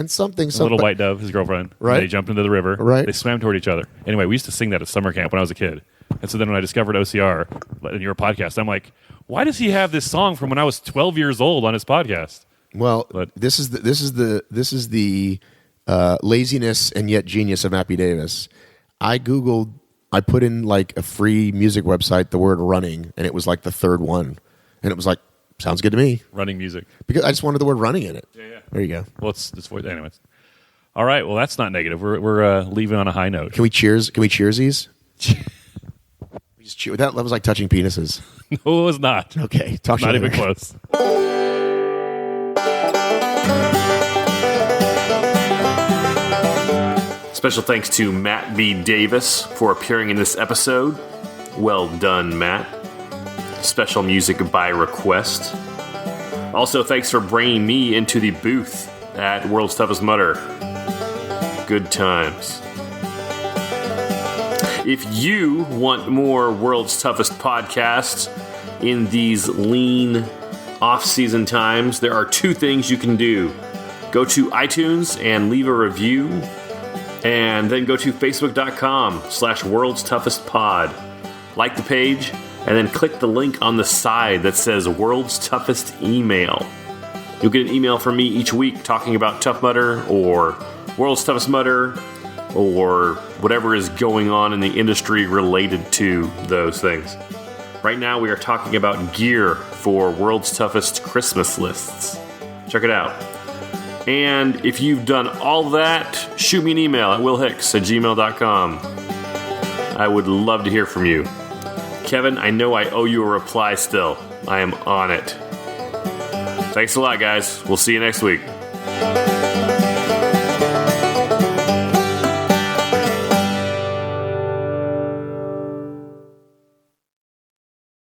Speaker 6: something.
Speaker 3: A little white dove, his girlfriend.
Speaker 6: Right.
Speaker 3: They jumped into the river.
Speaker 6: Right.
Speaker 3: They swam toward each other. Anyway, we used to sing that at summer camp when I was a kid. And so then when I discovered OCR in your podcast, I'm like, why does he have this song from when I was 12 years old on his podcast?
Speaker 6: Well, this is the laziness and yet genius of Mappy Davis. I put in, like, a free music website the word running, and it was like the third one, and it was like, sounds good to me.
Speaker 3: Running music.
Speaker 6: Because I just wanted the word running in it.
Speaker 3: Yeah.
Speaker 6: There you go.
Speaker 3: Well, it's anyways. All right. Well, that's not negative. We're leaving on a high note.
Speaker 6: Can we cheersies? That was like touching penises.
Speaker 3: No, it was not.
Speaker 6: Okay. Talk
Speaker 3: not even close.
Speaker 1: Special thanks to Matt B. Davis for appearing in this episode. Well done, Matt. Special music by request. Also, thanks for bringing me into the booth at World's Toughest Mudder. Good times. If you want more World's Toughest podcasts in these lean off-season times, there are 2 things you can do. Go to iTunes and leave a review, and then go to facebook.com/World's Toughest Pod. Like the page, and then click the link on the side that says World's Toughest Email. You'll get an email from me each week talking about Tough Mudder or World's Toughest Mudder or whatever is going on in the industry related to those things. Right now we are talking about gear for World's Toughest Christmas lists. Check it out. And if you've done all that, shoot me an email at willhicks@gmail.com. I would love to hear from you. Kevin, I know I owe you a reply still. I am on it. Thanks a lot, guys. We'll see you next week.